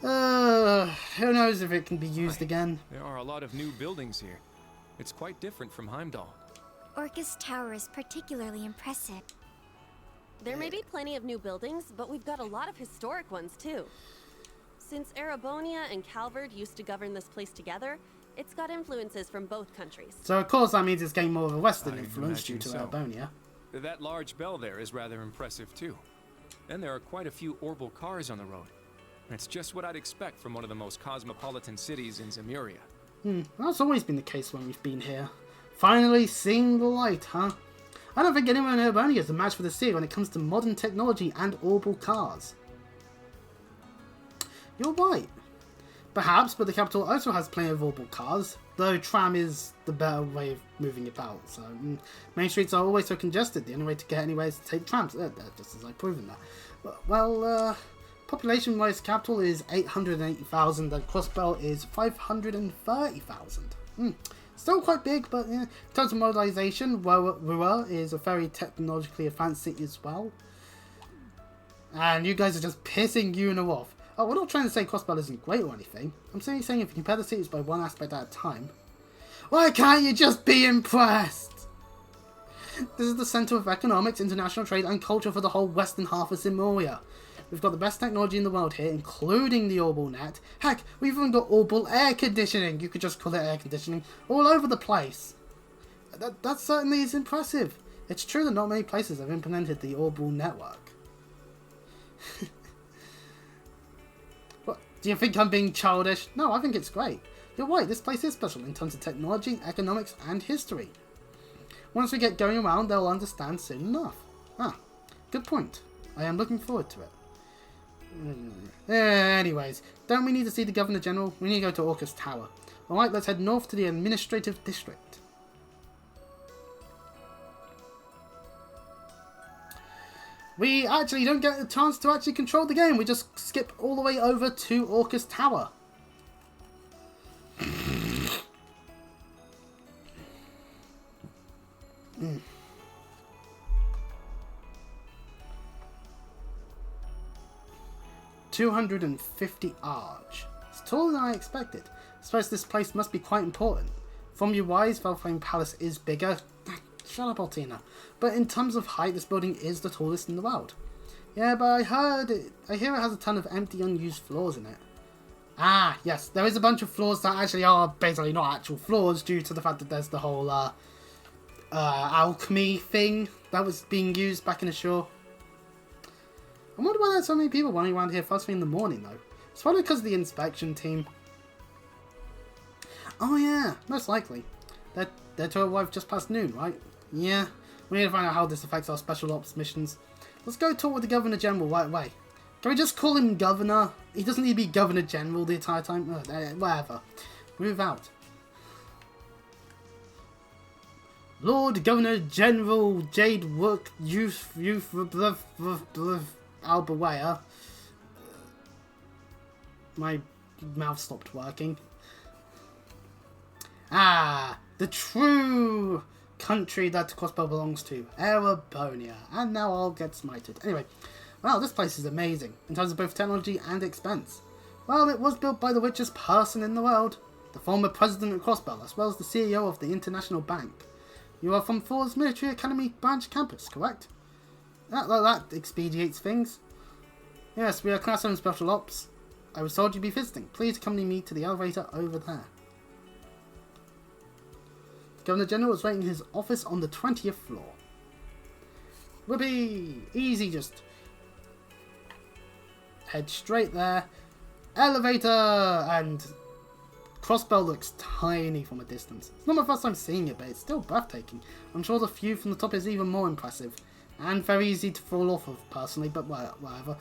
Who knows if it can be used again. There are a lot of new buildings here. It's quite different from Heimdall. Orcus Tower is particularly impressive. There may be plenty of new buildings, but we've got a lot of historic ones too. Since Erebonia and Calvard used to govern this place together, it's got influences from both countries. So of course that means it's getting more of a Western I'd influence due imagine to so. Erebonia. That large bell there is rather impressive too. And there are quite a few orbital cars on the road. It's just what I'd expect from one of the most cosmopolitan cities in Zemuria. That's always been the case when we've been here. Finally seeing the light, huh? I don't think anyone in Erebonia is a match for the city when it comes to modern technology and orbital cars. You're right. Perhaps, but the capital also has plenty of orbital cars, though tram is the better way of moving about. So main streets are always so congested. The only way to get anywhere is to take trams. Just as I've proven that. Well, population-wise, capital is 880,000, and Crossbell is 530,000. Still quite big, but in terms of modernization, Rua is a very technologically advanced city as well. And you guys are just pissing Una off. Oh, we're not trying to say Crossbell isn't great or anything. I'm simply saying if you compare the cities by one aspect at a time, why can't you just be impressed? This is the centre of economics, international trade and culture for the whole western half of Simoria. We've got the best technology in the world here, including the orbital net. Heck, we've even got orbital air conditioning. You could just call it air conditioning all over the place. That certainly is impressive. It's true that not many places have implemented the orbital network. What, do you think I'm being childish? No, I think it's great. You're right, this place is special in terms of technology, economics, and history. Once we get going around, they'll understand soon enough. Ah, good point. I am looking forward to it. Anyways, don't we need to see the Governor General? We need to go to Orcus Tower. Alright, let's head north to the administrative district. We actually don't get a chance to actually control the game. We just skip all the way over to Orcus Tower. 250 arch. It's taller than I expected. I suppose this place must be quite important. From your wise, Valflame Palace is bigger. Shut up, Altina. But in terms of height, this building is the tallest in the world. Yeah, but I hear it has a ton of empty, unused floors in it. Ah, yes, there is a bunch of floors that actually are basically not actual floors due to the fact that there's the whole alchemy thing that was being used back in the shore. I wonder why there's so many people running around here first thing in the morning, though. It's probably because of the inspection team. Oh yeah, most likely. They're to arrive just past noon, right? Yeah, we need to find out how this affects our special ops missions. Let's go talk with the Governor General right away. Can we just call him Governor? He doesn't need to be Governor General the entire time. Whatever. Move out. Lord Governor General Jade Rook Youth Albawea. My mouth stopped working. Ah, the true country that Crossbell belongs to, Erebonia. And now I'll get smited. Anyway, wow, this place is amazing, in terms of both technology and expense. Well, it was built by the richest person in the world, the former president of Crossbell, as well as the CEO of the International Bank. You are from Thor's Military Academy branch campus, correct? That expedites things. Yes, we are Class 7 Special Ops. I was told you'd be visiting. Please accompany me to the elevator over there. The Governor General is waiting in his office on the 20th floor. Whoopee! Easy, just head straight there. Elevator! And Crossbell looks tiny from a distance. It's not my first time seeing it, but it's still breathtaking. I'm sure the view from the top is even more impressive. And very easy to fall off of, personally, but whatever.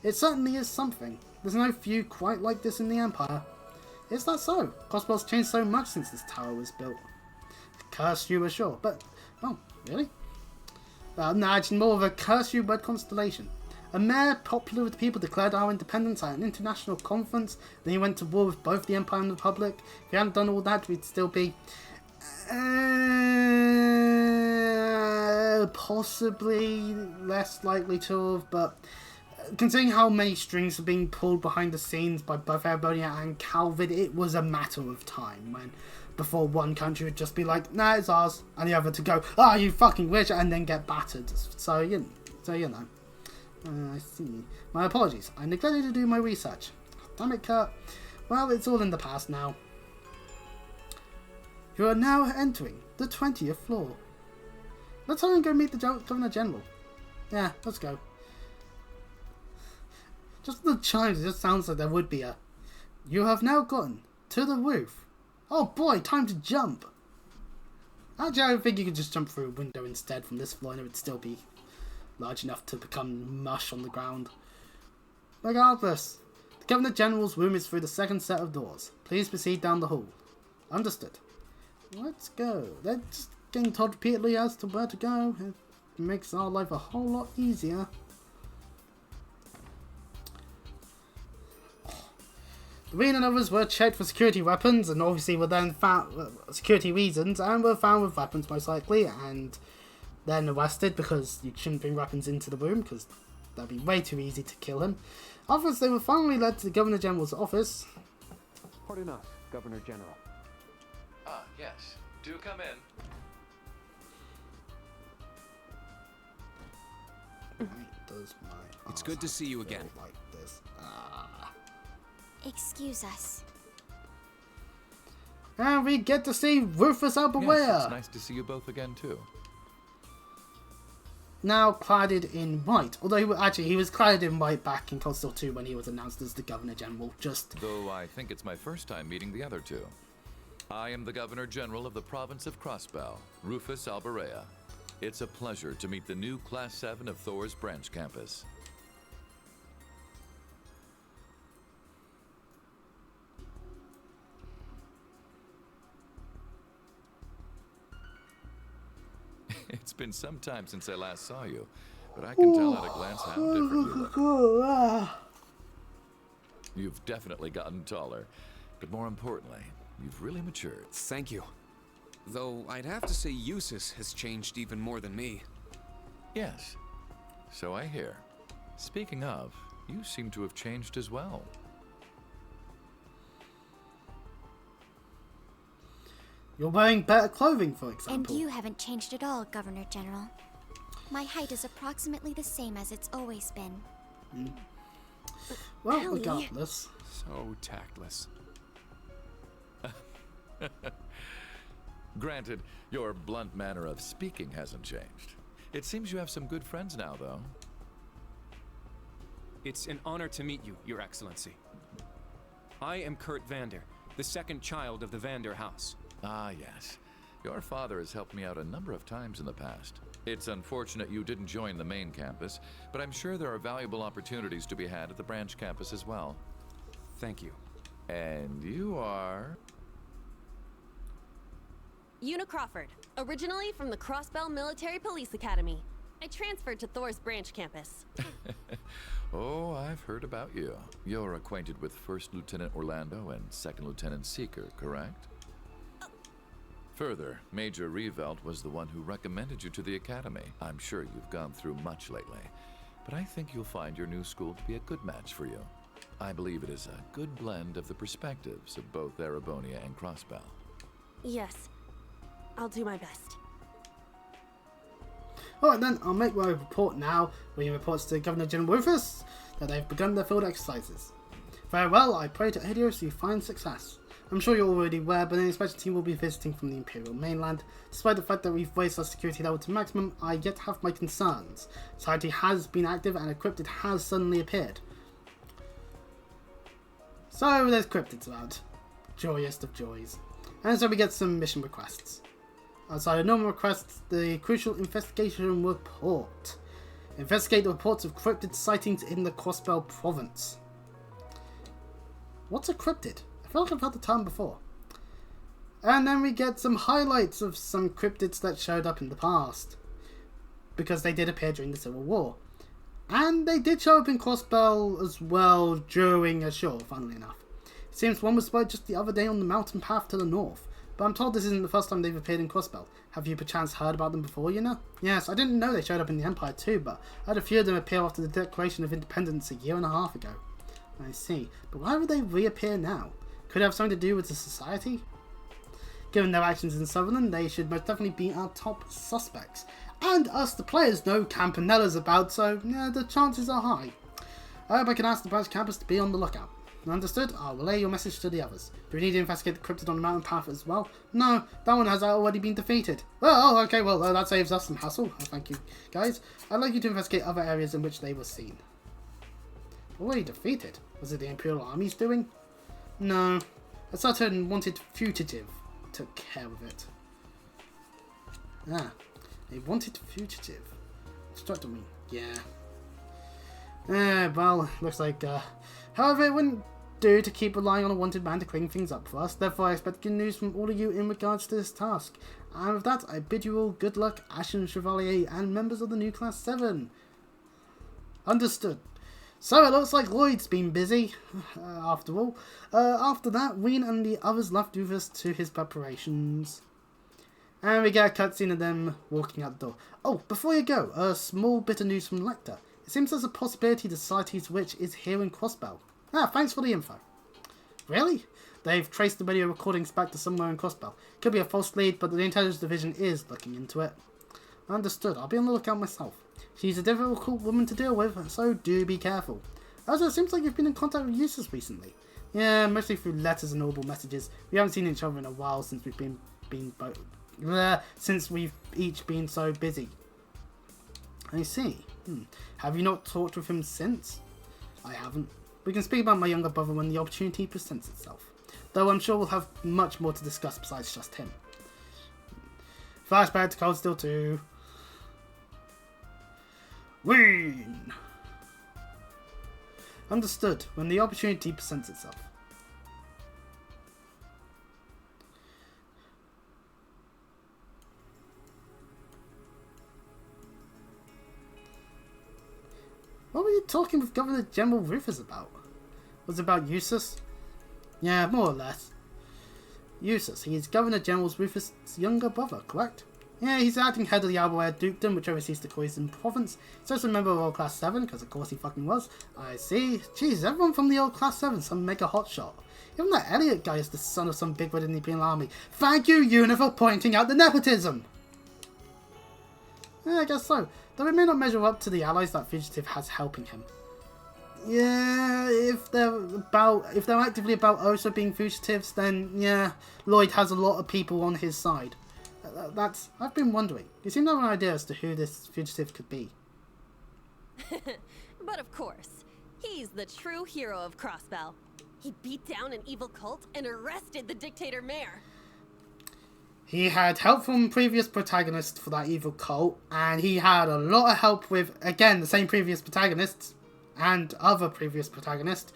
It certainly is something. There's no view quite like this in the Empire. Is that so? Crossbell's changed so much since this tower was built. Curse you were sure, but... Oh, really? No, it's more of a curse you word constellation. A mayor popular with the people declared our independence at an international conference, then he went to war with both the Empire and the Republic. If he hadn't done all that, we'd still be... possibly less likely to have, but... Considering how many strings are being pulled behind the scenes by both Erebonia and Calvid, it was a matter of time when... Before one country would just be like, nah, it's ours, and the other to go, ah, you fucking rich, and then get battered. So you know. I see. My apologies. I neglected to do my research. Damn it, Kurt. Well, it's all in the past now. You are now entering the 20th floor. Let's hurry and go meet the Governor General. Yeah, let's go. Just the chimes, it just sounds like there would be a... You have now gotten to the roof. Oh boy, time to jump! Actually, I think you could just jump through a window instead from this floor and it would still be large enough to become mush on the ground. Regardless, the Governor General's room is through the second set of doors. Please proceed down the hall. Understood. Let's go. They're just getting told repeatedly as to where to go. It makes our life a whole lot easier. The Marine and others were checked for security weapons, and obviously were then found security reasons, and were found with weapons most likely, and then arrested because you shouldn't bring weapons into the room because that'd be way too easy to kill him. Afterwards, they were finally led to the Governor General's office. Pardon us, Governor General. Ah, yes. Do come in. It's good to see you again. Like this. Excuse us. And we get to see Rufus Albuquerque. Yes, it's nice to see you both again, too. Now cladded in white. Although he was cladded in white back in Crossbell 2 when he was announced as the Governor General. Though I think it's my first time meeting the other two. I am the Governor General of the province of Crossbell, Rufus Albuquerque. It's a pleasure to meet the new Class 7 of Thor's branch campus. It's been some time since I last saw you, but I can tell at a glance how different you look. You've definitely gotten taller, but more importantly, you've really matured. Thank you. Though I'd have to say Eustace has changed even more than me. Yes, so I hear. Speaking of, you seem to have changed as well. You're wearing better clothing, for example. And you haven't changed at all, Governor General. My height is approximately the same as it's always been. Well, Ellie. regardless. So tactless. Granted, your blunt manner of speaking hasn't changed. It seems you have some good friends now, though. It's an honor to meet you, Your Excellency. I am Kurt Vander, the second child of the Vander house. Ah, yes. Your father has helped me out a number of times in the past. It's unfortunate you didn't join the main campus, but I'm sure there are valuable opportunities to be had at the branch campus as well. Thank you. And you are... Una Crawford, originally from the Crossbell Military Police Academy. I transferred to Thor's branch campus. Oh, I've heard about you. You're acquainted with First Lieutenant Orlando and Second Lieutenant Seeker, correct? Further, Major Revelt was the one who recommended you to the Academy. I'm sure you've gone through much lately, but I think you'll find your new school to be a good match for you. I believe it is a good blend of the perspectives of both Erebonia and Crossbell. Yes, I'll do my best. Alright then, I'll make my report now, where he reports to Governor General Rufus that they've begun their field exercises. Very well, I pray to Helios you find success. I'm sure you're already aware, but an inspection team will be visiting from the Imperial mainland. Despite the fact that we've raised our security level to maximum, I yet have my concerns. Society has been active and a cryptid has suddenly appeared. So there's cryptids about. Joyest of joys. And so we get some mission requests. Outside of normal requests, the crucial investigation report. Investigate the reports of cryptid sightings in the Crossbell province. What's a cryptid? I feel like I've heard the term before. And then we get some highlights of some cryptids that showed up in the past. Because they did appear during the Civil War. And they did show up in Crossbell as well during a show, funnily enough. It seems one was spotted just the other day on the mountain path to the north. But I'm told this isn't the first time they've appeared in Crossbell. Have you perchance heard about them before, you know? Yes, I didn't know they showed up in the Empire too, but I had a few of them appear after the Declaration of Independence a year and a half ago. I see. But why would they reappear now? Could it have something to do with the society? Given their actions in Sutherland, they should most definitely be our top suspects. And us, the players, know Campanella's about, so yeah, the chances are high. I hope I can ask the branch campus to be on the lookout. Understood? I'll relay your message to the others. Do we need to investigate the cryptid on the mountain path as well? No, that one has already been defeated. Oh, okay, well, that saves us some hassle. Oh, thank you, guys. I'd like you to investigate other areas in which they were seen. Already defeated? Was it the Imperial Army's doing? No, a certain wanted fugitive took care of it. Ah, a wanted fugitive. Instructor me, yeah. Well, looks like, however, it wouldn't do to keep relying on a wanted man to clean things up for us. Therefore, I expect good news from all of you in regards to this task. And with that, I bid you all good luck, Ashen Chevalier and members of the new Class 7. Understood. So it looks like Lloyd's been busy, after all. After that, Ween and the others left Rufus to his preparations. And we get a cutscene of them walking out the door. Oh, before you go, a small bit of news from Lecter. It seems there's a possibility the Society's witch is here in Crossbell. Thanks for the info. Really? They've traced the radio recordings back to somewhere in Crossbell. Could be a false lead, but the Intelligence Division is looking into it. Understood. I'll be on the lookout myself. She's a difficult woman to deal with, so do be careful. Also, it seems like you've been in contact with Eustace recently. Yeah, mostly through letters and audible messages. We haven't seen each other in a while since since we've each been so busy. I see. Have you not talked with him since? I haven't. We can speak about my younger brother when the opportunity presents itself. Though I'm sure we'll have much more to discuss besides just him. Flashback to Cold Steel 2. Ween! Understood. When the opportunity presents itself. What were you talking with Governor General Rufus about? Was it about Eustace? Yeah, more or less. Eustace, he is Governor General Rufus' younger brother, correct? Yeah, he's the acting head of the Albuquerque Dukedom, which oversees the Croydon province. He's also a member of Old Class 7, because of course he fucking was. I see. Jeez, everyone from the Old Class 7, some mega hotshot. Even that Elliot guy is the son of some bigwig in the Imperial Army. Thank you, Una, for pointing out the nepotism! Yeah, I guess so. Though it may not measure up to the allies that Fugitive has helping him. Yeah, if they're actively about also being fugitives, then yeah, Lloyd has a lot of people on his side. I've been wondering. You seem to have an idea as to who this fugitive could be. But of course, he's the true hero of Crossbell. He beat down an evil cult and arrested the dictator mayor. He had help from previous protagonists for that evil cult, and he had a lot of help with, again, the same previous protagonists, and other previous protagonists,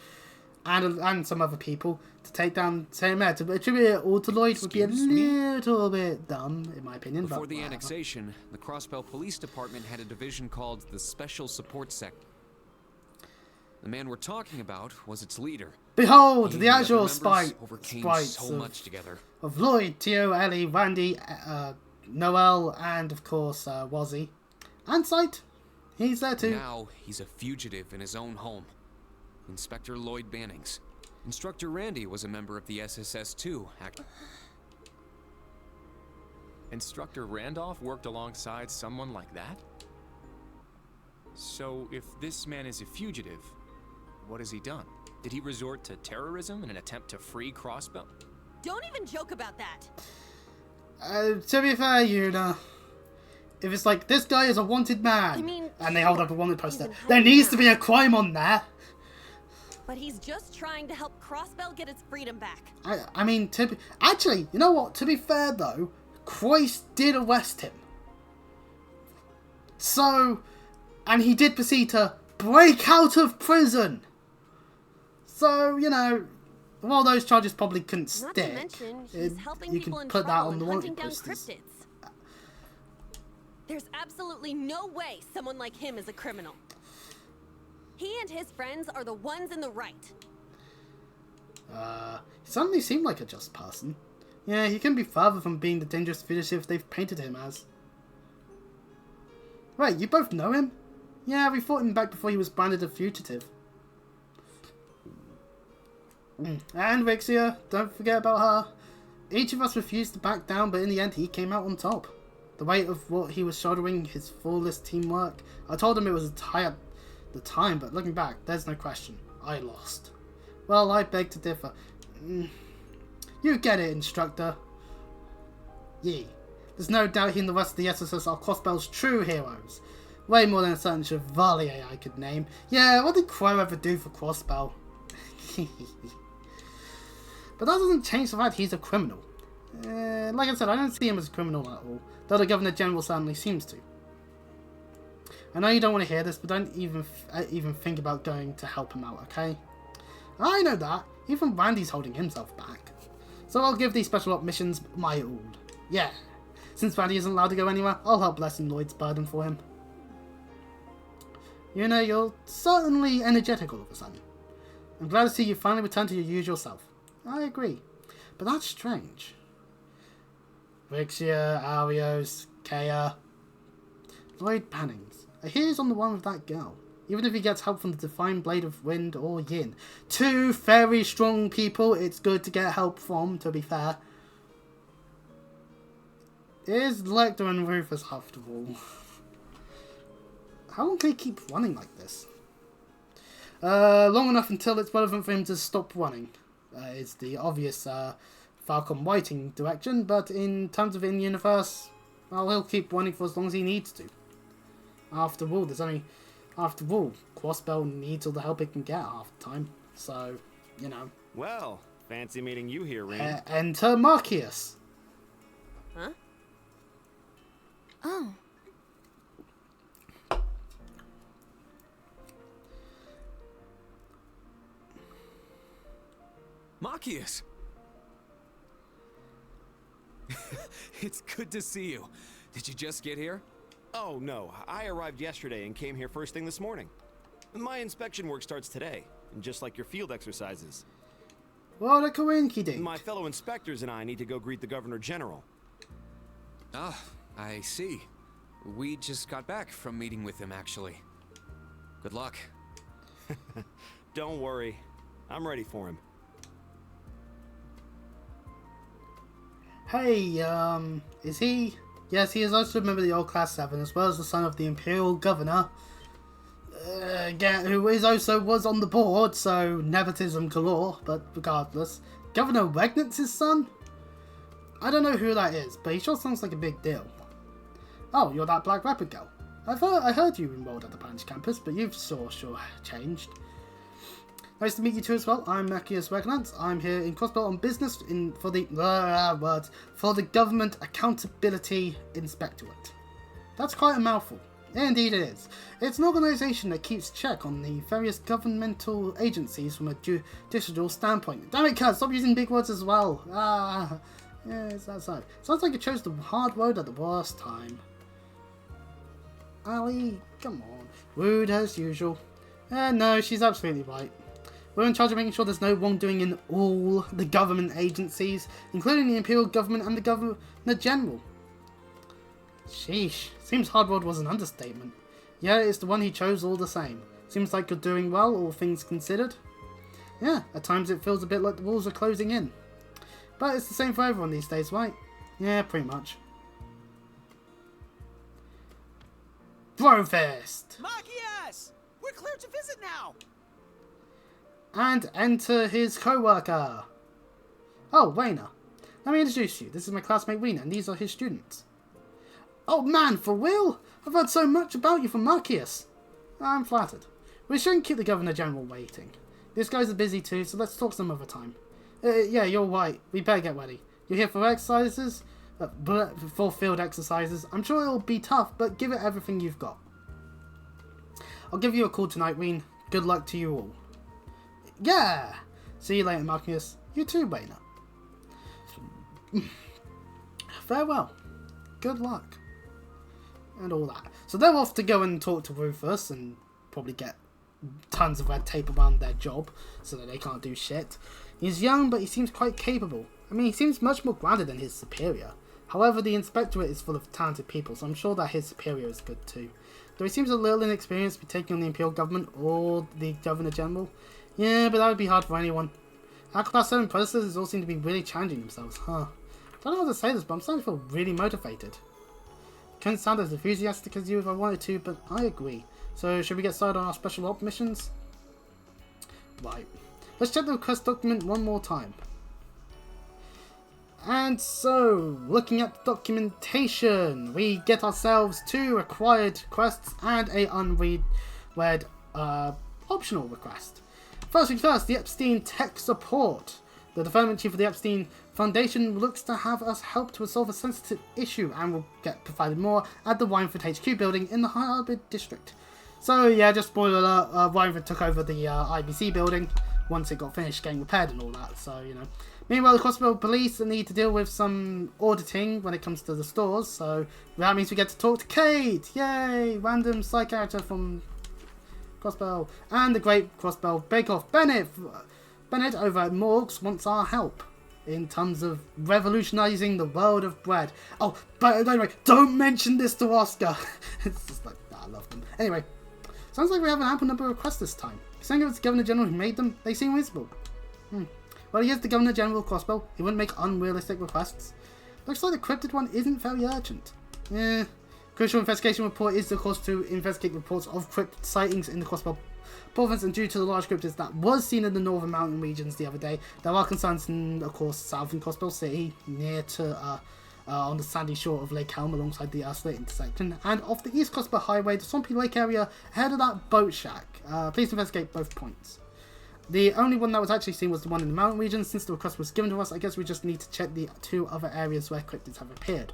and some other people, to take down the same mayor. To attribute it all to Lloyd would be a little bit dumb, in my opinion. Before the annexation, the Crossbell Police Department had a division called the Special Support Sector. The man we're talking about was its leader. Behold, the actual sprites so much together. Of Lloyd, Tio, Ellie, Randy, Noel, and of course Wazzy. And Sight. He's there too. Now he's a fugitive in his own home. Inspector Lloyd Bannings. Instructor Randy was a member of the SSS too. Instructor Randolph worked alongside someone like that? So if this man is a fugitive, what has he done? Did he resort to terrorism in an attempt to free Crossbell? Don't even joke about that. To be fair, Yuna, if it's like, this guy is a wanted man, and they hold up a wanted poster, there needs to be a crime on there. But he's just trying to help Crossbell get its freedom back. I mean, actually, you know what? To be fair, though, Christ did arrest him. So, and he did proceed to break out of prison. So, you know, while those charges probably couldn't stick, not to mention, he's helping you people can in put that trouble on the and hunting wanted down posters. cryptids. There's absolutely no way someone like him is a criminal. He and his friends are the ones in the right. He suddenly seemed like a just person. Yeah, he couldn't be further from being the dangerous fugitive they've painted him as. Wait, you both know him? Yeah, we fought him back before he was branded a fugitive. And Rixia, don't forget about her. Each of us refused to back down, but in the end he came out on top. The weight of what he was shouldering, his flawless teamwork. I told him it was a tie at the time, but looking back, there's no question. I lost. Well, I beg to differ. You get it, Instructor. Yee. There's no doubt he and the rest of the SSS are Crossbell's true heroes. Way more than a certain Chevalier I could name. Yeah, what did Crow ever do for Crossbell? But that doesn't change the fact he's a criminal. Like I said, I don't see him as a criminal at all, though the Governor General certainly seems to. I know you don't want to hear this, but don't even think about going to help him out, okay? I know that. Even Randy's holding himself back. So I'll give these special op missions my all. Yeah. Since Randy isn't allowed to go anywhere, I'll help lessen Lloyd's burden for him. You know, you're certainly energetic all of a sudden. I'm glad to see you finally return to your usual self. I agree. But that's strange. Vixia, Arios, Kea, Lloyd Pannings. I hear he's on the one with that girl. Even if he gets help from the Divine Blade of Wind or Yin. Two very strong people it's good to get help from, to be fair. Is Lecter and Rufus after all? How long can he keep running like this? Long enough until it's relevant for him to stop running. Is the obvious Falcon Whiting direction, but in terms of in-universe, well, he'll keep running for as long as he needs to. After all, Crossbell needs all the help it can get half the time, so, you know. Well, fancy meeting you here, Rain. Enter Marcius. Huh? Oh. Marcius! It's good to see you. Did you just get here? Oh, no. I arrived yesterday and came here first thing this morning. My inspection work starts today, just like your field exercises. What a coinky-dink. My fellow inspectors and I need to go greet the Governor General. Ah, I see. We just got back from meeting with him, actually. Good luck. Don't worry. I'm ready for him. Hey, is he? Yes, he is also a member of the old Class 7, as well as the son of the Imperial Governor. Again, who was on the board, so nepotism galore, but regardless. Governor Regnance's son? I don't know who that is, but he sure sounds like a big deal. Oh, you're that Black Rapid girl. I heard you enrolled at the Branch campus, but you've sure changed. Nice to meet you too as well. I'm Marcius Regnance. I'm here in Crossbell on business for the Government Accountability Inspectorate. That's quite a mouthful. Indeed it is. It's an organisation that keeps check on the various governmental agencies from a judicial standpoint. Damn it, Kurt, stop using big words as well. Yes, that's right. Sounds like you chose the hard road at the worst time. Ali, come on. Rude as usual. No, she's absolutely right. We're in charge of making sure there's no wrongdoing in all the government agencies, including the Imperial Government and the Governor General. Sheesh, seems Hardboiled was an understatement. Yeah, it's the one he chose all the same. Seems like you're doing well, all things considered. Yeah, at times it feels a bit like the walls are closing in. But it's the same for everyone these days, right? Yeah, pretty much. Brofist! Marcius! We're clear to visit now! And enter his co-worker. Oh, Raina. Let me introduce you. This is my classmate Raina, and these are his students. Oh man, for real? I've heard so much about you from Marcius. I'm flattered. We shouldn't keep the Governor General waiting. These guys are busy too, so let's talk some other time. Yeah, you're right. We better get ready. You're here for exercises? For field exercises. I'm sure it'll be tough, but give it everything you've got. I'll give you a call tonight, Reen. Good luck to you all. Yeah! See you later, Marcius. You too, Raina. Farewell. Good luck. And all that. So they're off to go and talk to Rufus and probably get tons of red tape around their job so that they can't do shit. He's young, but he seems quite capable. I mean, he seems much more grounded than his superior. However, the Inspectorate is full of talented people, so I'm sure that his superior is good too. Though he seems a little inexperienced with taking on the Imperial Government or the Governor General. Yeah, but that would be hard for anyone. Our Class 7 predecessors all seem to be really challenging themselves, huh? Don't know how to say this, but I'm starting to feel really motivated. Couldn't sound as enthusiastic as you if I wanted to, but I agree. So, should we get started on our special op missions? Right. Let's check the request document one more time. And so, looking at the documentation, we get ourselves 2 required quests and a unread optional request. First things first, the Epstein Tech Support. The development chief of the Epstein Foundation looks to have us help to resolve a sensitive issue and will get provided more at the Wynford HQ building in the Harbour District. So yeah, just spoiler alert, Wynford took over the IBC building once it got finished getting repaired and all that, so you know. Meanwhile, the Crossbell police need to deal with some auditing when it comes to the stores, so that means we get to talk to Kate! Yay! Random side character from Crossbell. And the great Crossbell bake-off, Bennett over at Morgs wants our help in terms of revolutionising the world of bread. Oh, but anyway, don't mention this to Oscar! It's just like, I love them. Anyway, sounds like we have an ample number of requests this time. Saying it was the Governor General who made them, they seem reasonable. Well, he is the Governor General of Crossbell. He wouldn't make unrealistic requests. Looks like the cryptid one isn't very urgent. Yeah. Crucial investigation report is, of course, to investigate reports of cryptid sightings in the Crossbell province, and due to the large cryptids that was seen in the northern mountain regions the other day, there are concerns in, of course, southern Crossbell City, near to, on the sandy shore of Lake Helm alongside the Slit intersection, and off the East Crossbell Highway, the swampy lake area ahead of that boat shack. Please investigate both points. The only one that was actually seen was the one in the mountain region. Since the request was given to us, I guess we just need to check the two other areas where cryptids have appeared.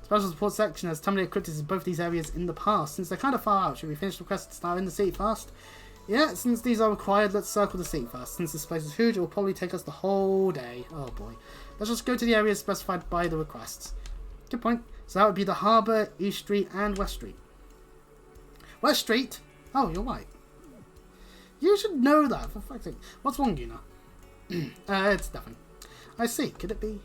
Special support section has terminated cryptids in both these areas in the past. Since they're kind of far out, should we finish the request and start in the city first? Yeah, since these are required, let's circle the city first. Since this place is huge, it will probably take us the whole day. Oh boy. Let's just go to the areas specified by the requests. Good point. So that would be the Harbour, East Street, and West Street. West Street? Oh, you're right. You should know that, for fuck's sake. What's wrong, Gina? It's nothing. I see. Could it be?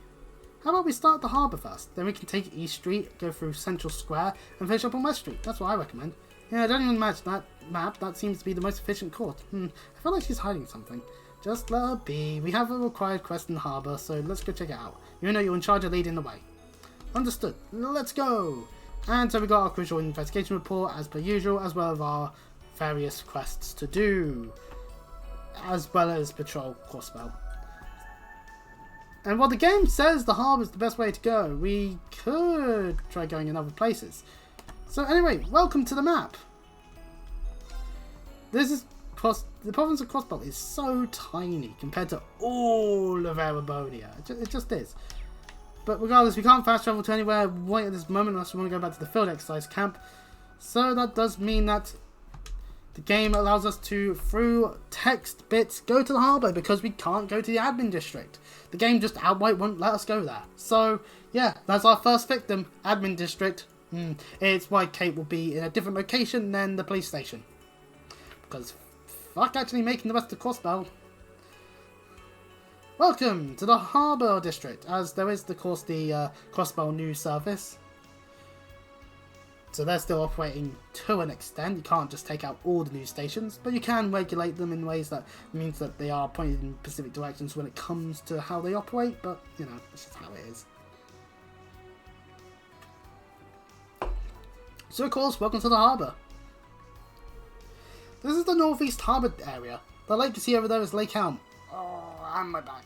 How about we start at the harbour first? Then we can take East Street, go through Central Square, and finish up on West Street. That's what I recommend. Yeah, don't even match that map. That seems to be the most efficient course. I feel like she's hiding something. Just let her be. We have a required quest in the harbour, so let's go check it out. You know you're in charge of leading the way. Understood. Let's go! And so we got our crucial investigation report, as per usual, as well as our various quests to do, as well as patrol Crossbell. And while the game says the harbour is the best way to go, we could try going in other places. So anyway, welcome to the map. This is the province of Crossbell is so tiny compared to all of Erebonia. It just is. But regardless, we can't fast travel to anywhere right at this moment unless we want to go back to the field exercise camp. So that does mean that the game allows us to, through text bits, go to the harbour because we can't go to the admin district. The game just outright won't let us go there. So, yeah, that's our first victim, admin district. It's why Kate will be in a different location than the police station. Because fuck actually making the rest of Crossbell. Welcome to the harbour district, as there is, of course, the Crossbell news service. So they're still operating to an extent. You can't just take out all the news stations, but you can regulate them in ways that means that they are pointed in specific directions when it comes to how they operate, but, you know, it's just how it is. So, of course, welcome to the harbour. This is the northeast harbour area. The lake you see over there is Lake Helm. Oh, and my back.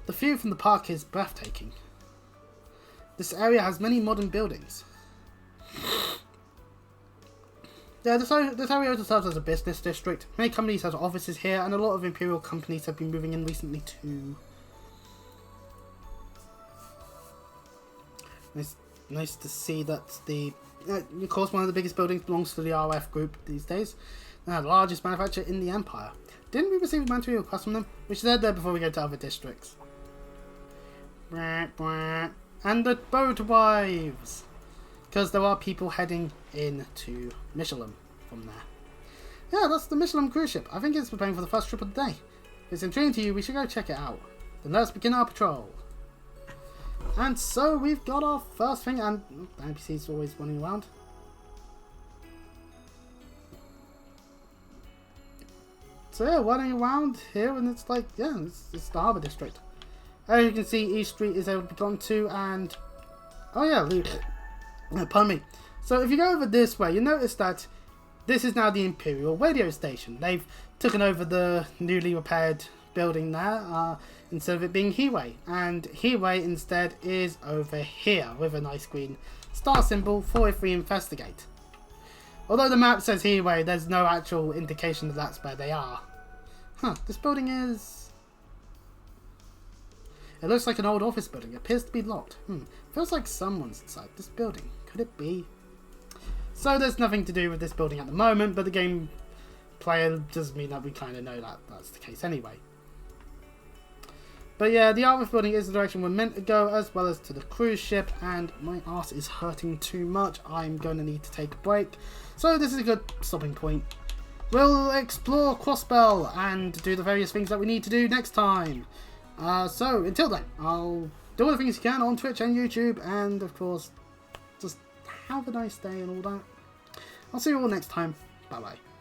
The view from the park is breathtaking. This area has many modern buildings. Yeah, this area also serves as a business district. Many companies have offices here, and a lot of Imperial companies have been moving in recently too. Nice to see that of course, one of the biggest buildings belongs to the RF group these days. They're the largest manufacturer in the Empire. Didn't we receive a monetary request from them? We should head there before we go to other districts. And the boat wives! Because there are people heading into Michelin from there. Yeah, that's the Michelin cruise ship. I think it's preparing for the first trip of the day. If it's intriguing to you, we should go check it out. Then let's begin our patrol. And so we've got our first thing, and the NPC's always running around. So yeah, running around here, and it's like, yeah, it's the harbour district. As you can see, East Street is able to be gone to, and oh yeah, pardon me. So if you go over this way, you notice that this is now the Imperial radio station. They've taken over the newly repaired building there, instead of it being Hiway, and Hiway instead is over here with a nice green star symbol for if we investigate. Although the map says Heatwave, there's no actual indication that that's where they are. Huh, this building is... It looks like an old office building. It appears to be locked. Feels like someone's inside this building. Could it be? So there's nothing to do with this building at the moment, but the game player does mean that we kind of know that that's the case anyway. But yeah, the office building is the direction we're meant to go, as well as to the cruise ship, and my arse is hurting too much. I'm going to need to take a break. So this is a good stopping point. We'll explore Crossbell and do the various things that we need to do next time. So until then, I'll do all the things you can on Twitch and YouTube, and of course, just have a nice day and all that. I'll see you all next time. Bye bye.